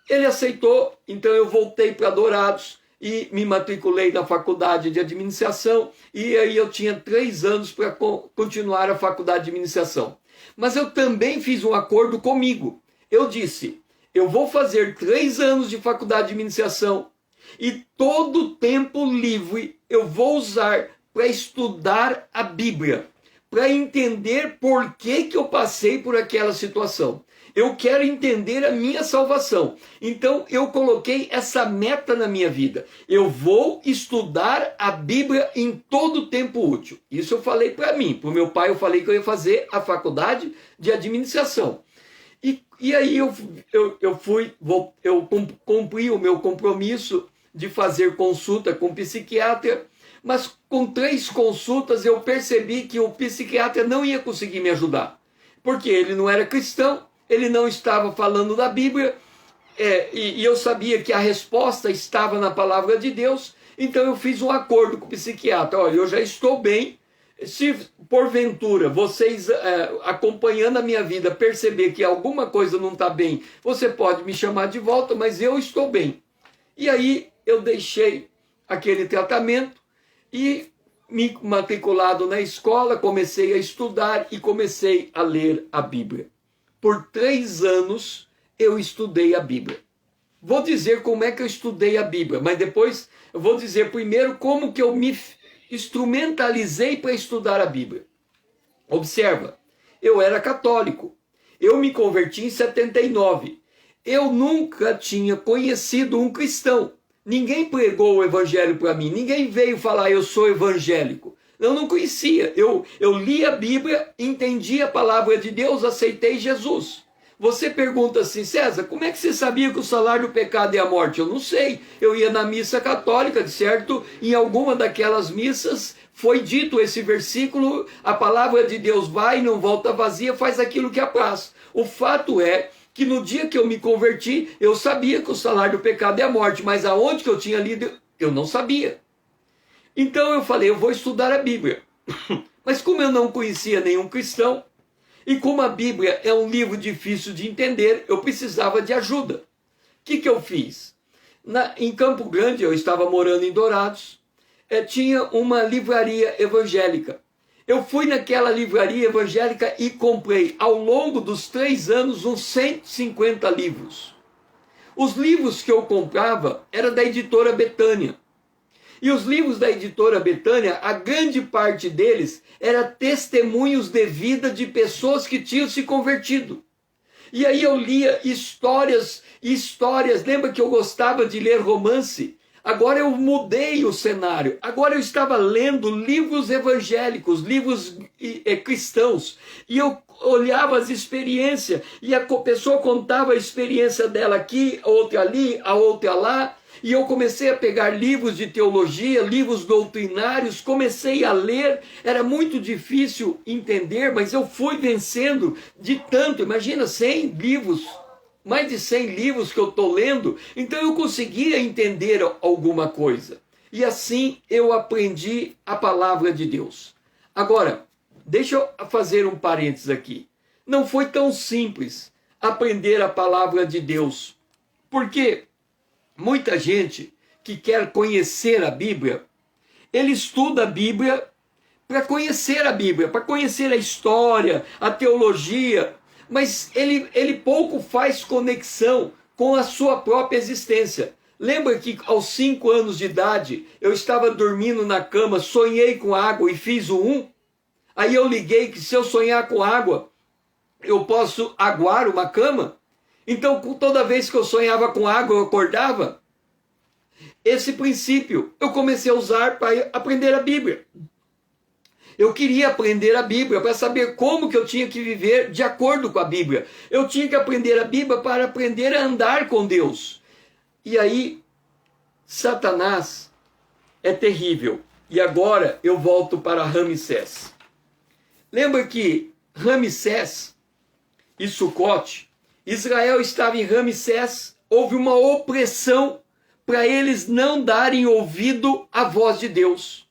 Ele aceitou, então eu voltei para Dourados e me matriculei na faculdade de administração e aí eu tinha 3 anos para continuar a faculdade de administração. Mas eu também fiz um acordo comigo. Eu disse, eu vou fazer 3 anos de faculdade de administração e todo o tempo livre eu vou usar para estudar a Bíblia, para entender por que eu passei por aquela situação. Eu quero entender a minha salvação. Então eu coloquei essa meta na minha vida. Eu vou estudar a Bíblia em todo o tempo útil. Isso eu falei para mim. Para o meu pai eu falei que eu ia fazer a faculdade de administração. E aí eu cumpri o meu compromisso de fazer consulta com o psiquiatra, mas com 3 consultas eu percebi que o psiquiatra não ia conseguir me ajudar, porque ele não era cristão, ele não estava falando da Bíblia, e eu sabia que a resposta estava na palavra de Deus, então eu fiz um acordo com o psiquiatra, olha, eu já estou bem, se porventura vocês acompanhando a minha vida perceber que alguma coisa não está bem, você pode me chamar de volta, mas eu estou bem. E aí eu deixei aquele tratamento e me matriculado na escola, comecei a estudar e comecei a ler a Bíblia. Por 3 anos eu estudei a Bíblia. Vou dizer como é que eu estudei a Bíblia, mas depois eu vou dizer primeiro como que eu me instrumentalizei para estudar a Bíblia. Observa, eu era católico, eu me converti em 79, eu nunca tinha conhecido um cristão, ninguém pregou o evangelho para mim, ninguém veio falar eu sou evangélico, eu não conhecia, eu li a Bíblia, entendi a palavra de Deus, aceitei Jesus. Você pergunta assim, César, como é que você sabia que o salário do pecado é a morte? Eu não sei. Eu ia na missa católica, certo? Em alguma daquelas missas foi dito esse versículo, a palavra de Deus vai e não volta vazia, faz aquilo que apraz. O fato é que no dia que eu me converti, eu sabia que o salário do pecado é a morte, mas aonde que eu tinha lido, eu não sabia. Então eu falei, eu vou estudar a Bíblia. Mas como eu não conhecia nenhum cristão, e como a Bíblia é um livro difícil de entender, eu precisava de ajuda. O que eu fiz? Em Campo Grande, eu estava morando em Dourados, tinha uma livraria evangélica. Eu fui naquela livraria evangélica e comprei, ao longo dos 3 anos, uns 150 livros. Os livros que eu comprava eram da editora Betânia. E os livros da editora Betânia, a grande parte deles era testemunhos de vida de pessoas que tinham se convertido. E aí eu lia histórias, lembra que eu gostava de ler romance? Agora eu mudei o cenário, agora eu estava lendo livros evangélicos, livros cristãos, e eu olhava as experiências, e a pessoa contava a experiência dela aqui, a outra ali, a outra lá, e eu comecei a pegar livros de teologia, livros doutrinários, comecei a ler, era muito difícil entender, mas eu fui vencendo de tanto, imagina 100 livros, mais de 100 livros que eu estou lendo, então eu conseguia entender alguma coisa. E assim eu aprendi a palavra de Deus. Agora, deixa eu fazer um parênteses aqui. Não foi tão simples aprender a palavra de Deus, porque muita gente que quer conhecer a Bíblia, ele estuda a Bíblia para conhecer a Bíblia, para conhecer a história, a teologia, mas ele pouco faz conexão com a sua própria existência. Lembra que aos 5 anos de idade, eu estava dormindo na cama, sonhei com água e fiz o 1? Aí eu liguei que se eu sonhar com água, eu posso aguar uma cama? Então, toda vez que eu sonhava com água, eu acordava. Esse princípio eu comecei a usar para aprender a Bíblia. Eu queria aprender a Bíblia para saber como que eu tinha que viver de acordo com a Bíblia. Eu tinha que aprender a Bíblia para aprender a andar com Deus. E aí, Satanás é terrível. E agora eu volto para Ramsés. Lembra que Ramsés e Sucote, Israel estava em Ramsés, houve uma opressão para eles não darem ouvido à voz de Deus.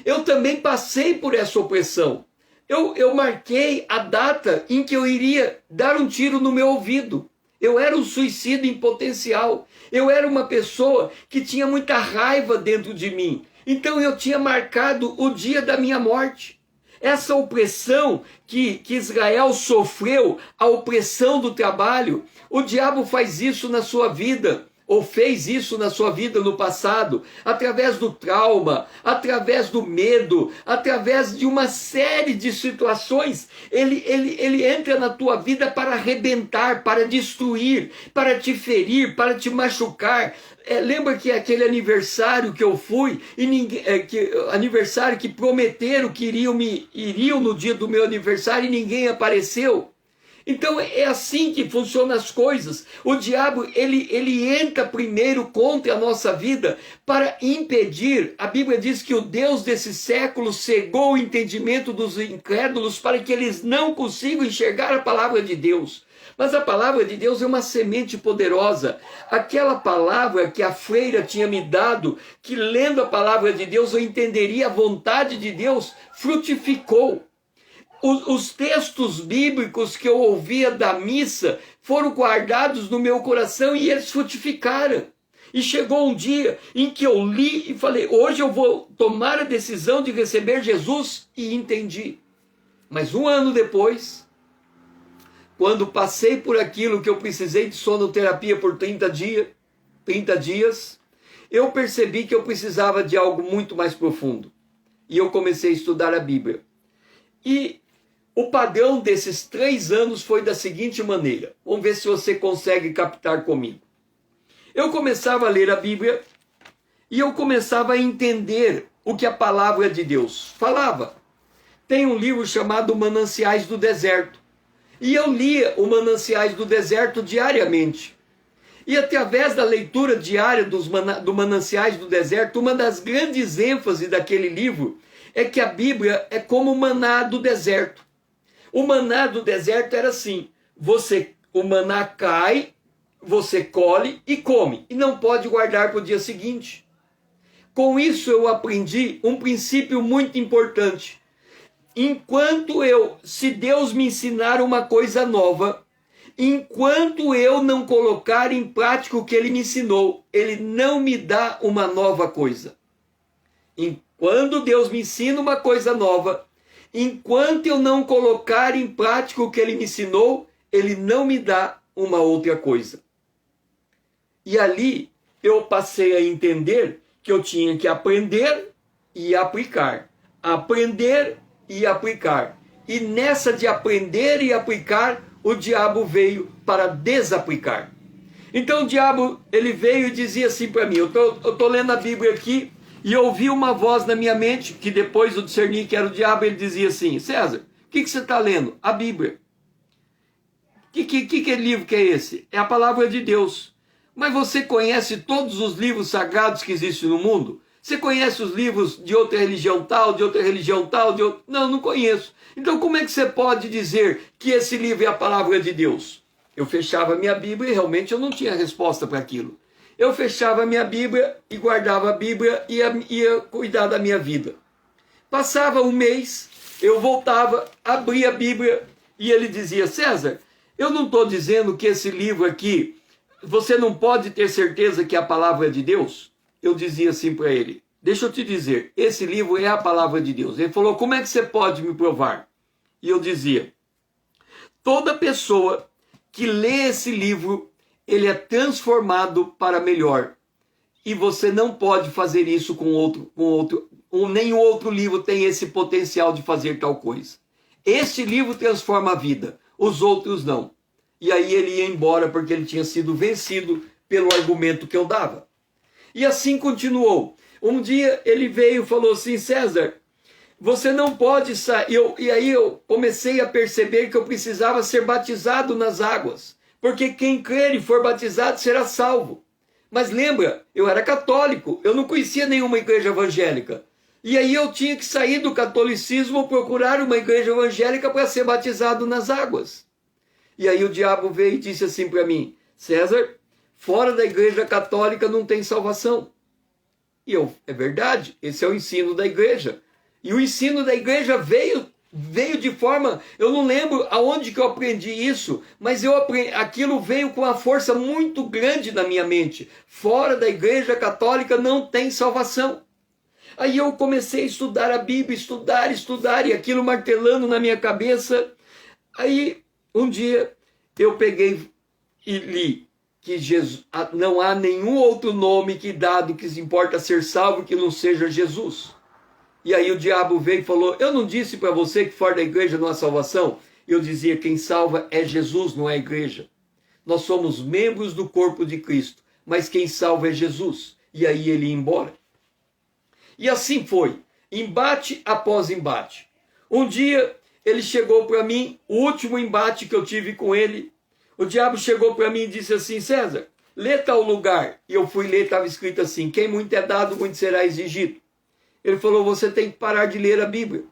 Eu também passei por essa opressão. Eu marquei a data em que eu iria dar um tiro no meu ouvido. Eu era um suicida em potencial. Eu era uma pessoa que tinha muita raiva dentro de mim. Então eu tinha marcado o dia da minha morte. Essa opressão que Israel sofreu, a opressão do trabalho, o diabo faz isso na sua vida, ou fez isso na sua vida no passado, através do trauma, através do medo, através de uma série de situações. Ele entra na tua vida para arrebentar, para destruir, para te ferir, para te machucar. Lembra que aquele aniversário que eu fui, aniversário que prometeram que iriam no dia do meu aniversário e ninguém apareceu? Então é assim que funcionam as coisas. O diabo, ele entra primeiro contra a nossa vida para impedir. A Bíblia diz que o Deus desse século cegou o entendimento dos incrédulos para que eles não consigam enxergar a palavra de Deus. Mas a palavra de Deus é uma semente poderosa. Aquela palavra que a freira tinha me dado, que lendo a palavra de Deus eu entenderia a vontade de Deus, frutificou. Os textos bíblicos que eu ouvia da missa foram guardados no meu coração e eles frutificaram. E chegou um dia em que eu li e falei, hoje eu vou tomar a decisão de receber Jesus, e entendi. Mas um ano depois, quando passei por aquilo que eu precisei de sonoterapia por 30 dias, eu percebi que eu precisava de algo muito mais profundo. E eu comecei a estudar a Bíblia. E o padrão desses 3 anos foi da seguinte maneira. Vamos ver se você consegue captar comigo. Eu começava a ler a Bíblia e eu começava a entender o que a palavra de Deus falava. Tem um livro chamado Mananciais do Deserto. E eu lia o Mananciais do Deserto diariamente. E através da leitura diária do Mananciais do Deserto, uma das grandes ênfases daquele livro é que a Bíblia é como o maná do deserto. O maná do deserto era assim, o maná cai, você colhe e come, e não pode guardar para o dia seguinte. Com isso eu aprendi um princípio muito importante. Se Deus me ensinar uma coisa nova, enquanto eu não colocar em prática o que Ele me ensinou, Ele não me dá uma nova coisa. Quando Deus me ensina uma coisa nova, enquanto eu não colocar em prática o que Ele me ensinou, Ele não me dá uma outra coisa. E ali eu passei a entender que eu tinha que aprender e aplicar. Aprender e aplicar. E nessa de aprender e aplicar, o diabo veio para desaplicar. Então o diabo, ele veio e dizia assim para mim, eu tô lendo a Bíblia aqui, e eu ouvi uma voz na minha mente, que depois eu discerni que era o diabo, ele dizia assim, César, o que você está lendo? A Bíblia. Que livro que é esse? É a palavra de Deus. Mas você conhece todos os livros sagrados que existem no mundo? Você conhece os livros de outra religião tal, de outra religião tal, de outra... Não, não conheço. Então como é que você pode dizer que esse livro é a palavra de Deus? Eu fechava a minha Bíblia e realmente eu não tinha resposta para aquilo. Eu fechava a minha Bíblia e guardava a Bíblia e ia cuidar da minha vida. Passava um mês, eu voltava, abria a Bíblia e ele dizia, César, eu não estou dizendo que esse livro aqui, você não pode ter certeza que é a palavra de Deus? Eu dizia assim para ele, deixa eu te dizer, esse livro é a palavra de Deus. Ele falou, como é que você pode me provar? E eu dizia, toda pessoa que lê esse livro, ele é transformado para melhor. E você não pode fazer isso com outro, nenhum outro livro tem esse potencial de fazer tal coisa. Este livro transforma a vida, os outros não. E aí ele ia embora porque ele tinha sido vencido pelo argumento que eu dava. E assim continuou. Um dia ele veio e falou assim, César, você não pode sair. E aí eu comecei a perceber que eu precisava ser batizado nas águas. Porque quem crer e for batizado será salvo. Mas lembra, eu era católico, eu não conhecia nenhuma igreja evangélica. E aí eu tinha que sair do catolicismo, procurar uma igreja evangélica para ser batizado nas águas. E aí o diabo veio e disse assim para mim, César, fora da Igreja Católica não tem salvação. E é verdade, esse é o ensino da igreja. E o ensino da igreja veio de forma, eu não lembro aonde que eu aprendi isso, mas aquilo veio com uma força muito grande na minha mente. Fora da Igreja Católica não tem salvação. Aí eu comecei a estudar a Bíblia, estudar, e aquilo martelando na minha cabeça. Aí um dia eu peguei e li que não há nenhum outro nome que dado que se importa ser salvo que não seja Jesus. E aí o diabo veio e falou, eu não disse para você que fora da igreja não há salvação? Eu dizia, quem salva é Jesus, não é a igreja. Nós somos membros do corpo de Cristo, mas quem salva é Jesus. E aí ele ia embora. E assim foi, embate após embate. Um dia ele chegou para mim, o último embate que eu tive com ele, o diabo chegou para mim e disse assim, César, lê tal lugar. E eu fui ler, estava escrito assim, quem muito é dado, muito será exigido. Ele falou, você tem que parar de ler a Bíblia.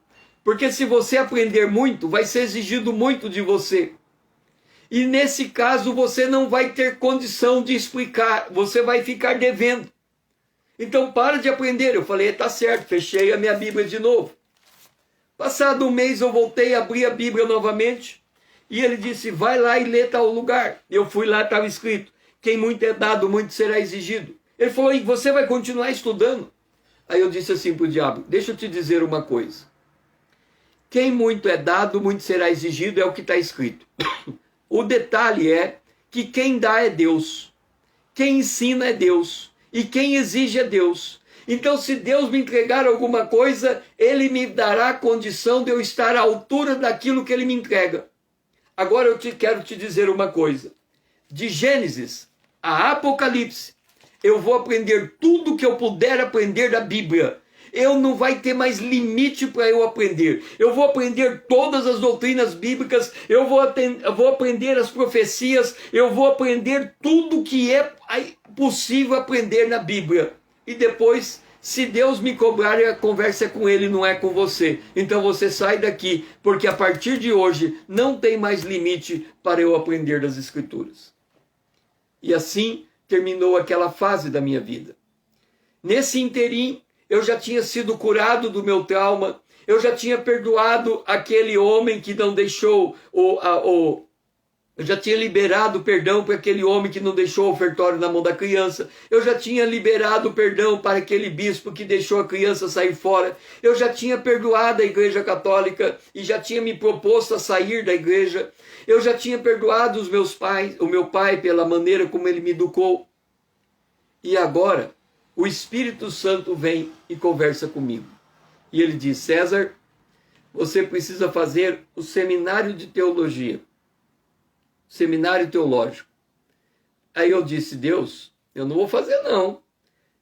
Porque se você aprender muito, vai ser exigido muito de você. E nesse caso, você não vai ter condição de explicar. Você vai ficar devendo. Então, para de aprender. Eu falei, tá certo, fechei a minha Bíblia de novo. Passado um mês, eu voltei, abri a Bíblia novamente. E ele disse, vai lá e lê tal lugar. Eu fui lá, estava escrito, quem muito é dado, muito será exigido. Ele falou, e você vai continuar estudando? Aí eu disse assim para o diabo, deixa eu te dizer uma coisa. Quem muito é dado, muito será exigido, é o que está escrito. O detalhe é que quem dá é Deus. Quem ensina é Deus. E quem exige é Deus. Então, se Deus me entregar alguma coisa, Ele me dará a condição de eu estar à altura daquilo que Ele me entrega. Agora eu quero te dizer uma coisa. De Gênesis a Apocalipse, eu vou aprender tudo que eu puder aprender da Bíblia. Eu não vai ter mais limite para eu aprender. Eu vou aprender todas as doutrinas bíblicas, eu vou aprender as profecias, eu vou aprender tudo que é possível aprender na Bíblia. E depois, se Deus me cobrar, a conversa é com Ele, não é com você. Então você sai daqui, porque a partir de hoje não tem mais limite para eu aprender das Escrituras. E assim terminou aquela fase da minha vida. Nesse interim, eu já tinha sido curado do meu trauma, eu já tinha perdoado aquele homem que não deixou, eu já tinha liberado perdão para aquele homem que não deixou o ofertório na mão da criança, eu já tinha liberado perdão para aquele bispo que deixou a criança sair fora, eu já tinha perdoado a Igreja Católica e já tinha me proposto a sair da igreja, eu já tinha perdoado os meus pais, o meu pai pela maneira como ele me educou. E agora, o Espírito Santo vem e conversa comigo. E ele diz, César, você precisa fazer o seminário de teologia. Seminário teológico. Aí eu disse, Deus, eu não vou fazer não.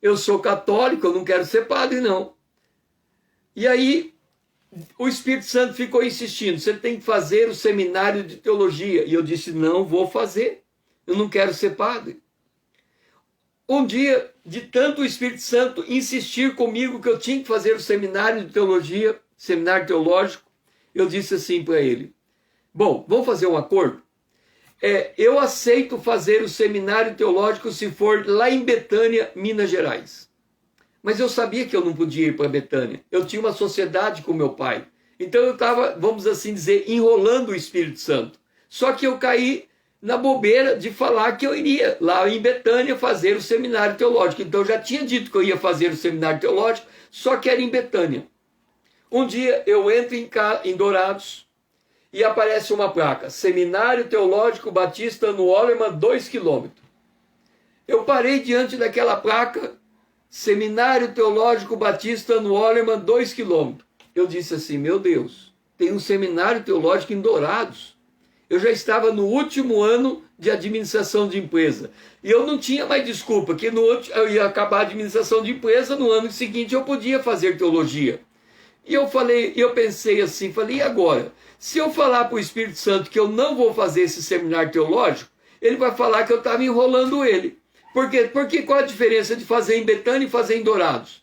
Eu sou católico, eu não quero ser padre não. E aí, o Espírito Santo ficou insistindo, você tem que fazer o seminário de teologia. E eu disse, não vou fazer, eu não quero ser padre. Um dia, de tanto o Espírito Santo insistir comigo que eu tinha que fazer o seminário de teologia, seminário teológico, eu disse assim para ele, bom, vamos fazer um acordo? Eu aceito fazer o seminário teológico se for lá em Betânia, Minas Gerais. Mas eu sabia que eu não podia ir para Betânia. Eu tinha uma sociedade com meu pai. Então eu estava, vamos assim dizer, enrolando o Espírito Santo. Só que eu caí na bobeira de falar que eu iria lá em Betânia fazer o seminário teológico. Então eu já tinha dito que eu ia fazer o seminário teológico, só que era em Betânia. Um dia eu entro em Dourados e aparece uma placa, Seminário Teológico Batista no Ollermann, 2 km. Eu parei diante daquela placa, Seminário Teológico Batista no Ollermann, 2 km. Eu disse assim, meu Deus, tem um seminário teológico em Dourados. Eu já estava no último ano de administração de empresa. E eu não tinha mais desculpa, que eu ia acabar a administração de empresa, no ano seguinte eu podia fazer teologia. E eu pensei assim, falei, e agora? Se eu falar para o Espírito Santo que eu não vou fazer esse seminário teológico, ele vai falar que eu estava enrolando ele. Por quê? Porque qual a diferença de fazer em Betânia e fazer em Dourados?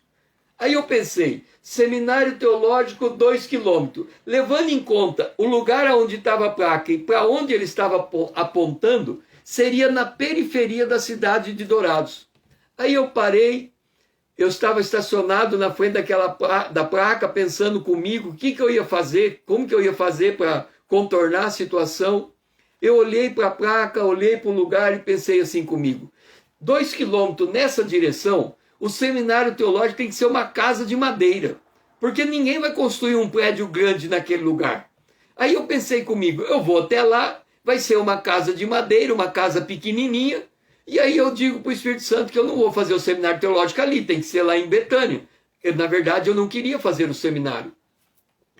Aí eu pensei, seminário teológico 2 km, levando em conta o lugar onde estava a placa e para onde ele estava apontando, seria na periferia da cidade de Dourados. Aí eu parei, eu estava estacionado na frente da placa, pensando comigo o que eu ia fazer, como que eu ia fazer para contornar a situação. Eu olhei para a placa, olhei para o lugar e pensei assim comigo: 2 quilômetros nessa direção, o seminário teológico tem que ser uma casa de madeira, porque ninguém vai construir um prédio grande naquele lugar. Aí eu pensei comigo, eu vou até lá, vai ser uma casa de madeira, uma casa pequenininha, e aí eu digo para o Espírito Santo que eu não vou fazer o seminário teológico ali, tem que ser lá em Betânia. Na verdade, eu não queria fazer o seminário.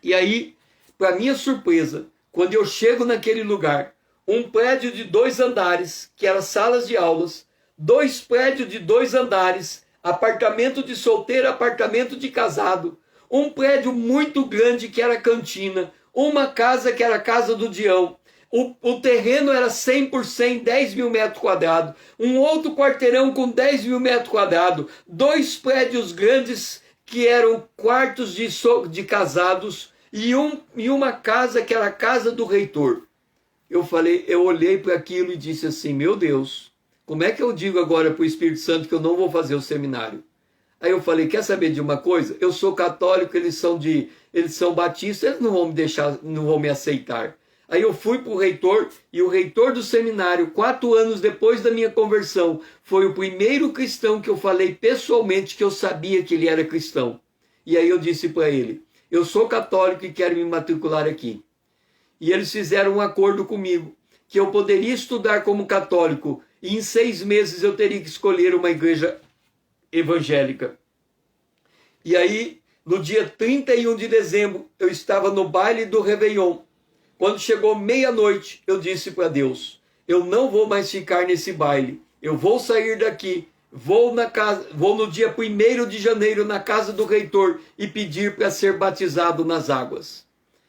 E aí, para minha surpresa, quando eu chego naquele lugar, um prédio de 2 andares, que era salas de aulas, 2 prédios de 2 andares, apartamento de solteiro, apartamento de casado, um prédio muito grande que era cantina, uma casa que era a casa do Dião, o terreno era 100 por 100, 10 mil metros quadrados, um outro quarteirão com 10 mil metros quadrados, 2 prédios grandes que eram quartos de casados e uma casa que era a casa do reitor. Eu olhei para aquilo e disse assim: meu Deus, como é que eu digo agora para o Espírito Santo que eu não vou fazer o seminário? Aí eu falei: quer saber de uma coisa? Eu sou católico, eles são batistas, eles não vão me deixar, não vão me aceitar. Aí eu fui para o reitor, e o reitor do seminário, 4 anos depois da minha conversão, foi o primeiro cristão que eu falei pessoalmente que eu sabia que ele era cristão. E aí eu disse para ele: eu sou católico e quero me matricular aqui. E eles fizeram um acordo comigo, que eu poderia estudar como católico, e em 6 meses eu teria que escolher uma igreja evangélica. E aí, no dia 31 de dezembro, eu estava no baile do Réveillon. Quando chegou meia-noite, eu disse para Deus: eu não vou mais ficar nesse baile, eu vou sair daqui, vou no dia 1º de janeiro na casa do reitor e pedir para ser batizado nas águas.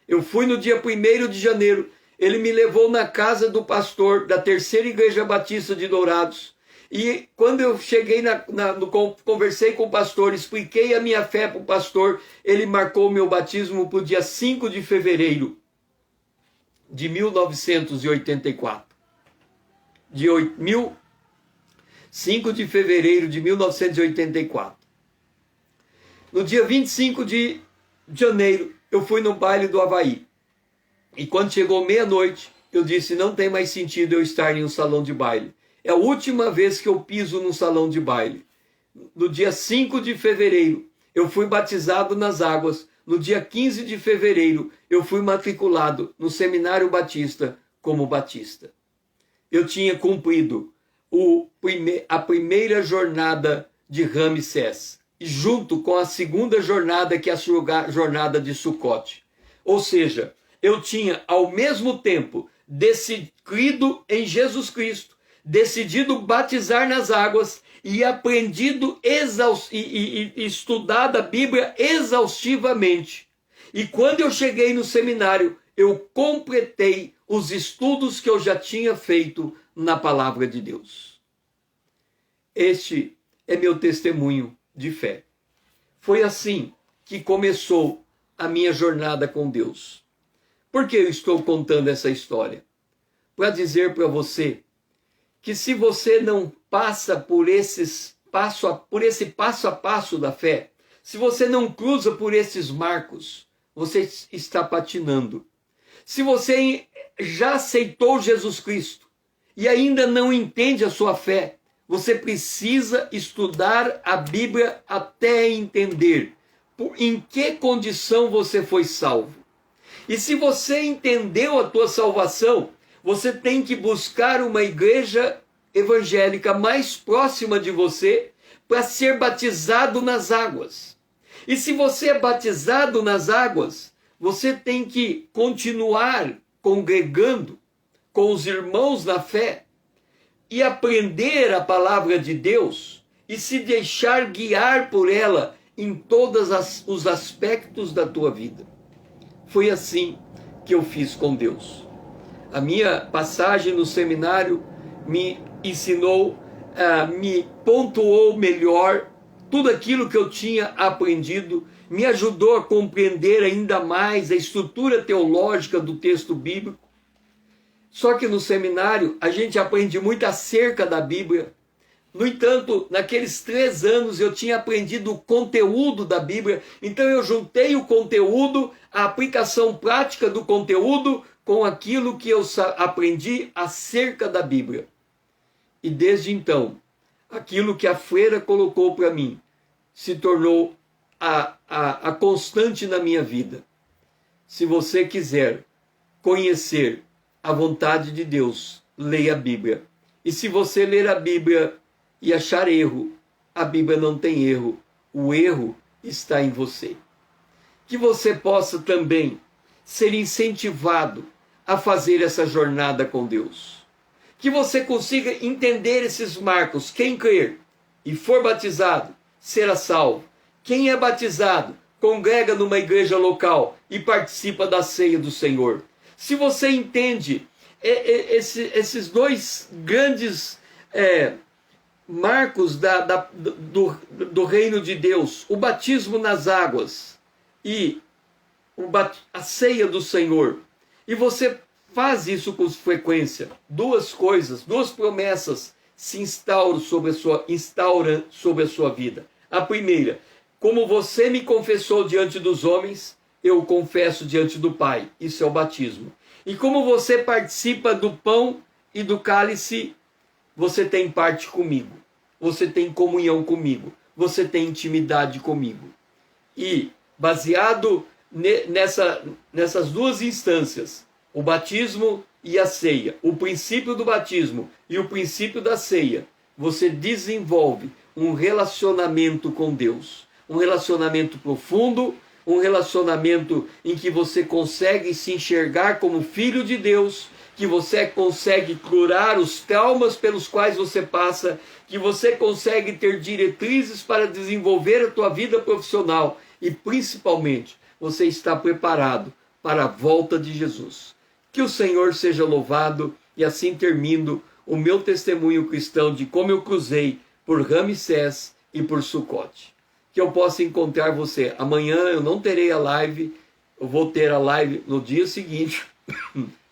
Eu fui no dia 1º de janeiro, ele me levou na casa do pastor da Terceira Igreja Batista de Dourados. E quando eu cheguei, conversei com o pastor, expliquei a minha fé para o pastor, ele marcou o meu batismo para o dia 5 de fevereiro de 1984. 5 de fevereiro de 1984. No dia 25 de janeiro, eu fui no baile do Havaí. E quando chegou meia-noite, eu disse: não tem mais sentido eu estar em um salão de baile. É a última vez que eu piso num salão de baile. No dia 5 de fevereiro, eu fui batizado nas águas. No dia 15 de fevereiro, eu fui matriculado no Seminário Batista como batista. Eu tinha cumprido a primeira jornada de Ramsés, junto com a segunda jornada, que é a jornada de Sucote. Ou seja, eu tinha ao mesmo tempo decidido em Jesus Cristo, decidido batizar nas águas e aprendido e estudado a Bíblia exaustivamente. E quando eu cheguei no seminário, eu completei os estudos que eu já tinha feito na palavra de Deus. Este é meu testemunho de fé. Foi assim que começou a minha jornada com Deus. Por que eu estou contando essa história? Para dizer para você que se você não passa por esse passo a passo da fé, se você não cruza por esses marcos, você está patinando. Se você já aceitou Jesus Cristo e ainda não entende a sua fé, você precisa estudar a Bíblia até entender em que condição você foi salvo. E se você entendeu a tua salvação, você tem que buscar uma igreja evangélica mais próxima de você para ser batizado nas águas. E se você é batizado nas águas, você tem que continuar congregando com os irmãos na fé e aprender a palavra de Deus e se deixar guiar por ela em todos os aspectos da tua vida. Foi assim que eu fiz com Deus. A minha passagem no seminário me ensinou, me pontuou melhor tudo aquilo que eu tinha aprendido, me ajudou a compreender ainda mais a estrutura teológica do texto bíblico. Só que no seminário a gente aprende muito acerca da Bíblia. No entanto, naqueles 3 anos eu tinha aprendido o conteúdo da Bíblia, então eu juntei o conteúdo, a aplicação prática do conteúdo, com aquilo que eu aprendi acerca da Bíblia. E desde então, aquilo que a freira colocou para mim se tornou a constante na minha vida. Se você quiser conhecer a vontade de Deus, leia a Bíblia. E se você ler a Bíblia e achar erro, a Bíblia não tem erro. O erro está em você. Que você possa também ser incentivado a fazer essa jornada com Deus. Que você consiga entender esses marcos. Quem crer e for batizado, será salvo. Quem é batizado, congrega numa igreja local e participa da ceia do Senhor. Se você entende esses 2 grandes marcos do reino de Deus, o batismo nas águas e a ceia do Senhor, e você faz isso com frequência, 2 coisas, 2 promessas se instauram sobre a sua vida. A primeira, como você me confessou diante dos homens, eu confesso diante do Pai. Isso é o batismo. E como você participa do pão e do cálice, você tem parte comigo. Você tem comunhão comigo. Você tem intimidade comigo. E, baseado nessas 2 instâncias, o batismo e a ceia, o princípio do batismo e o princípio da ceia, você desenvolve um relacionamento com Deus. Um relacionamento profundo, um relacionamento em que você consegue se enxergar como filho de Deus, que você consegue curar os traumas pelos quais você passa, que você consegue ter diretrizes para desenvolver a tua vida profissional e, principalmente, você está preparado para a volta de Jesus. Que o Senhor seja louvado, e assim termino o meu testemunho cristão de como eu cruzei por Ramsés e por Sucote. Que eu possa encontrar você. Amanhã eu não terei a live, eu vou ter a live no dia seguinte.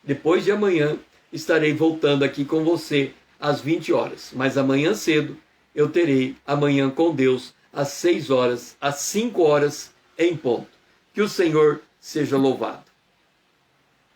Depois de amanhã estarei voltando aqui com você às 20 horas. Mas amanhã cedo eu terei Amanhã com Deus às 6 horas, às 5 horas em ponto. Que o Senhor seja louvado.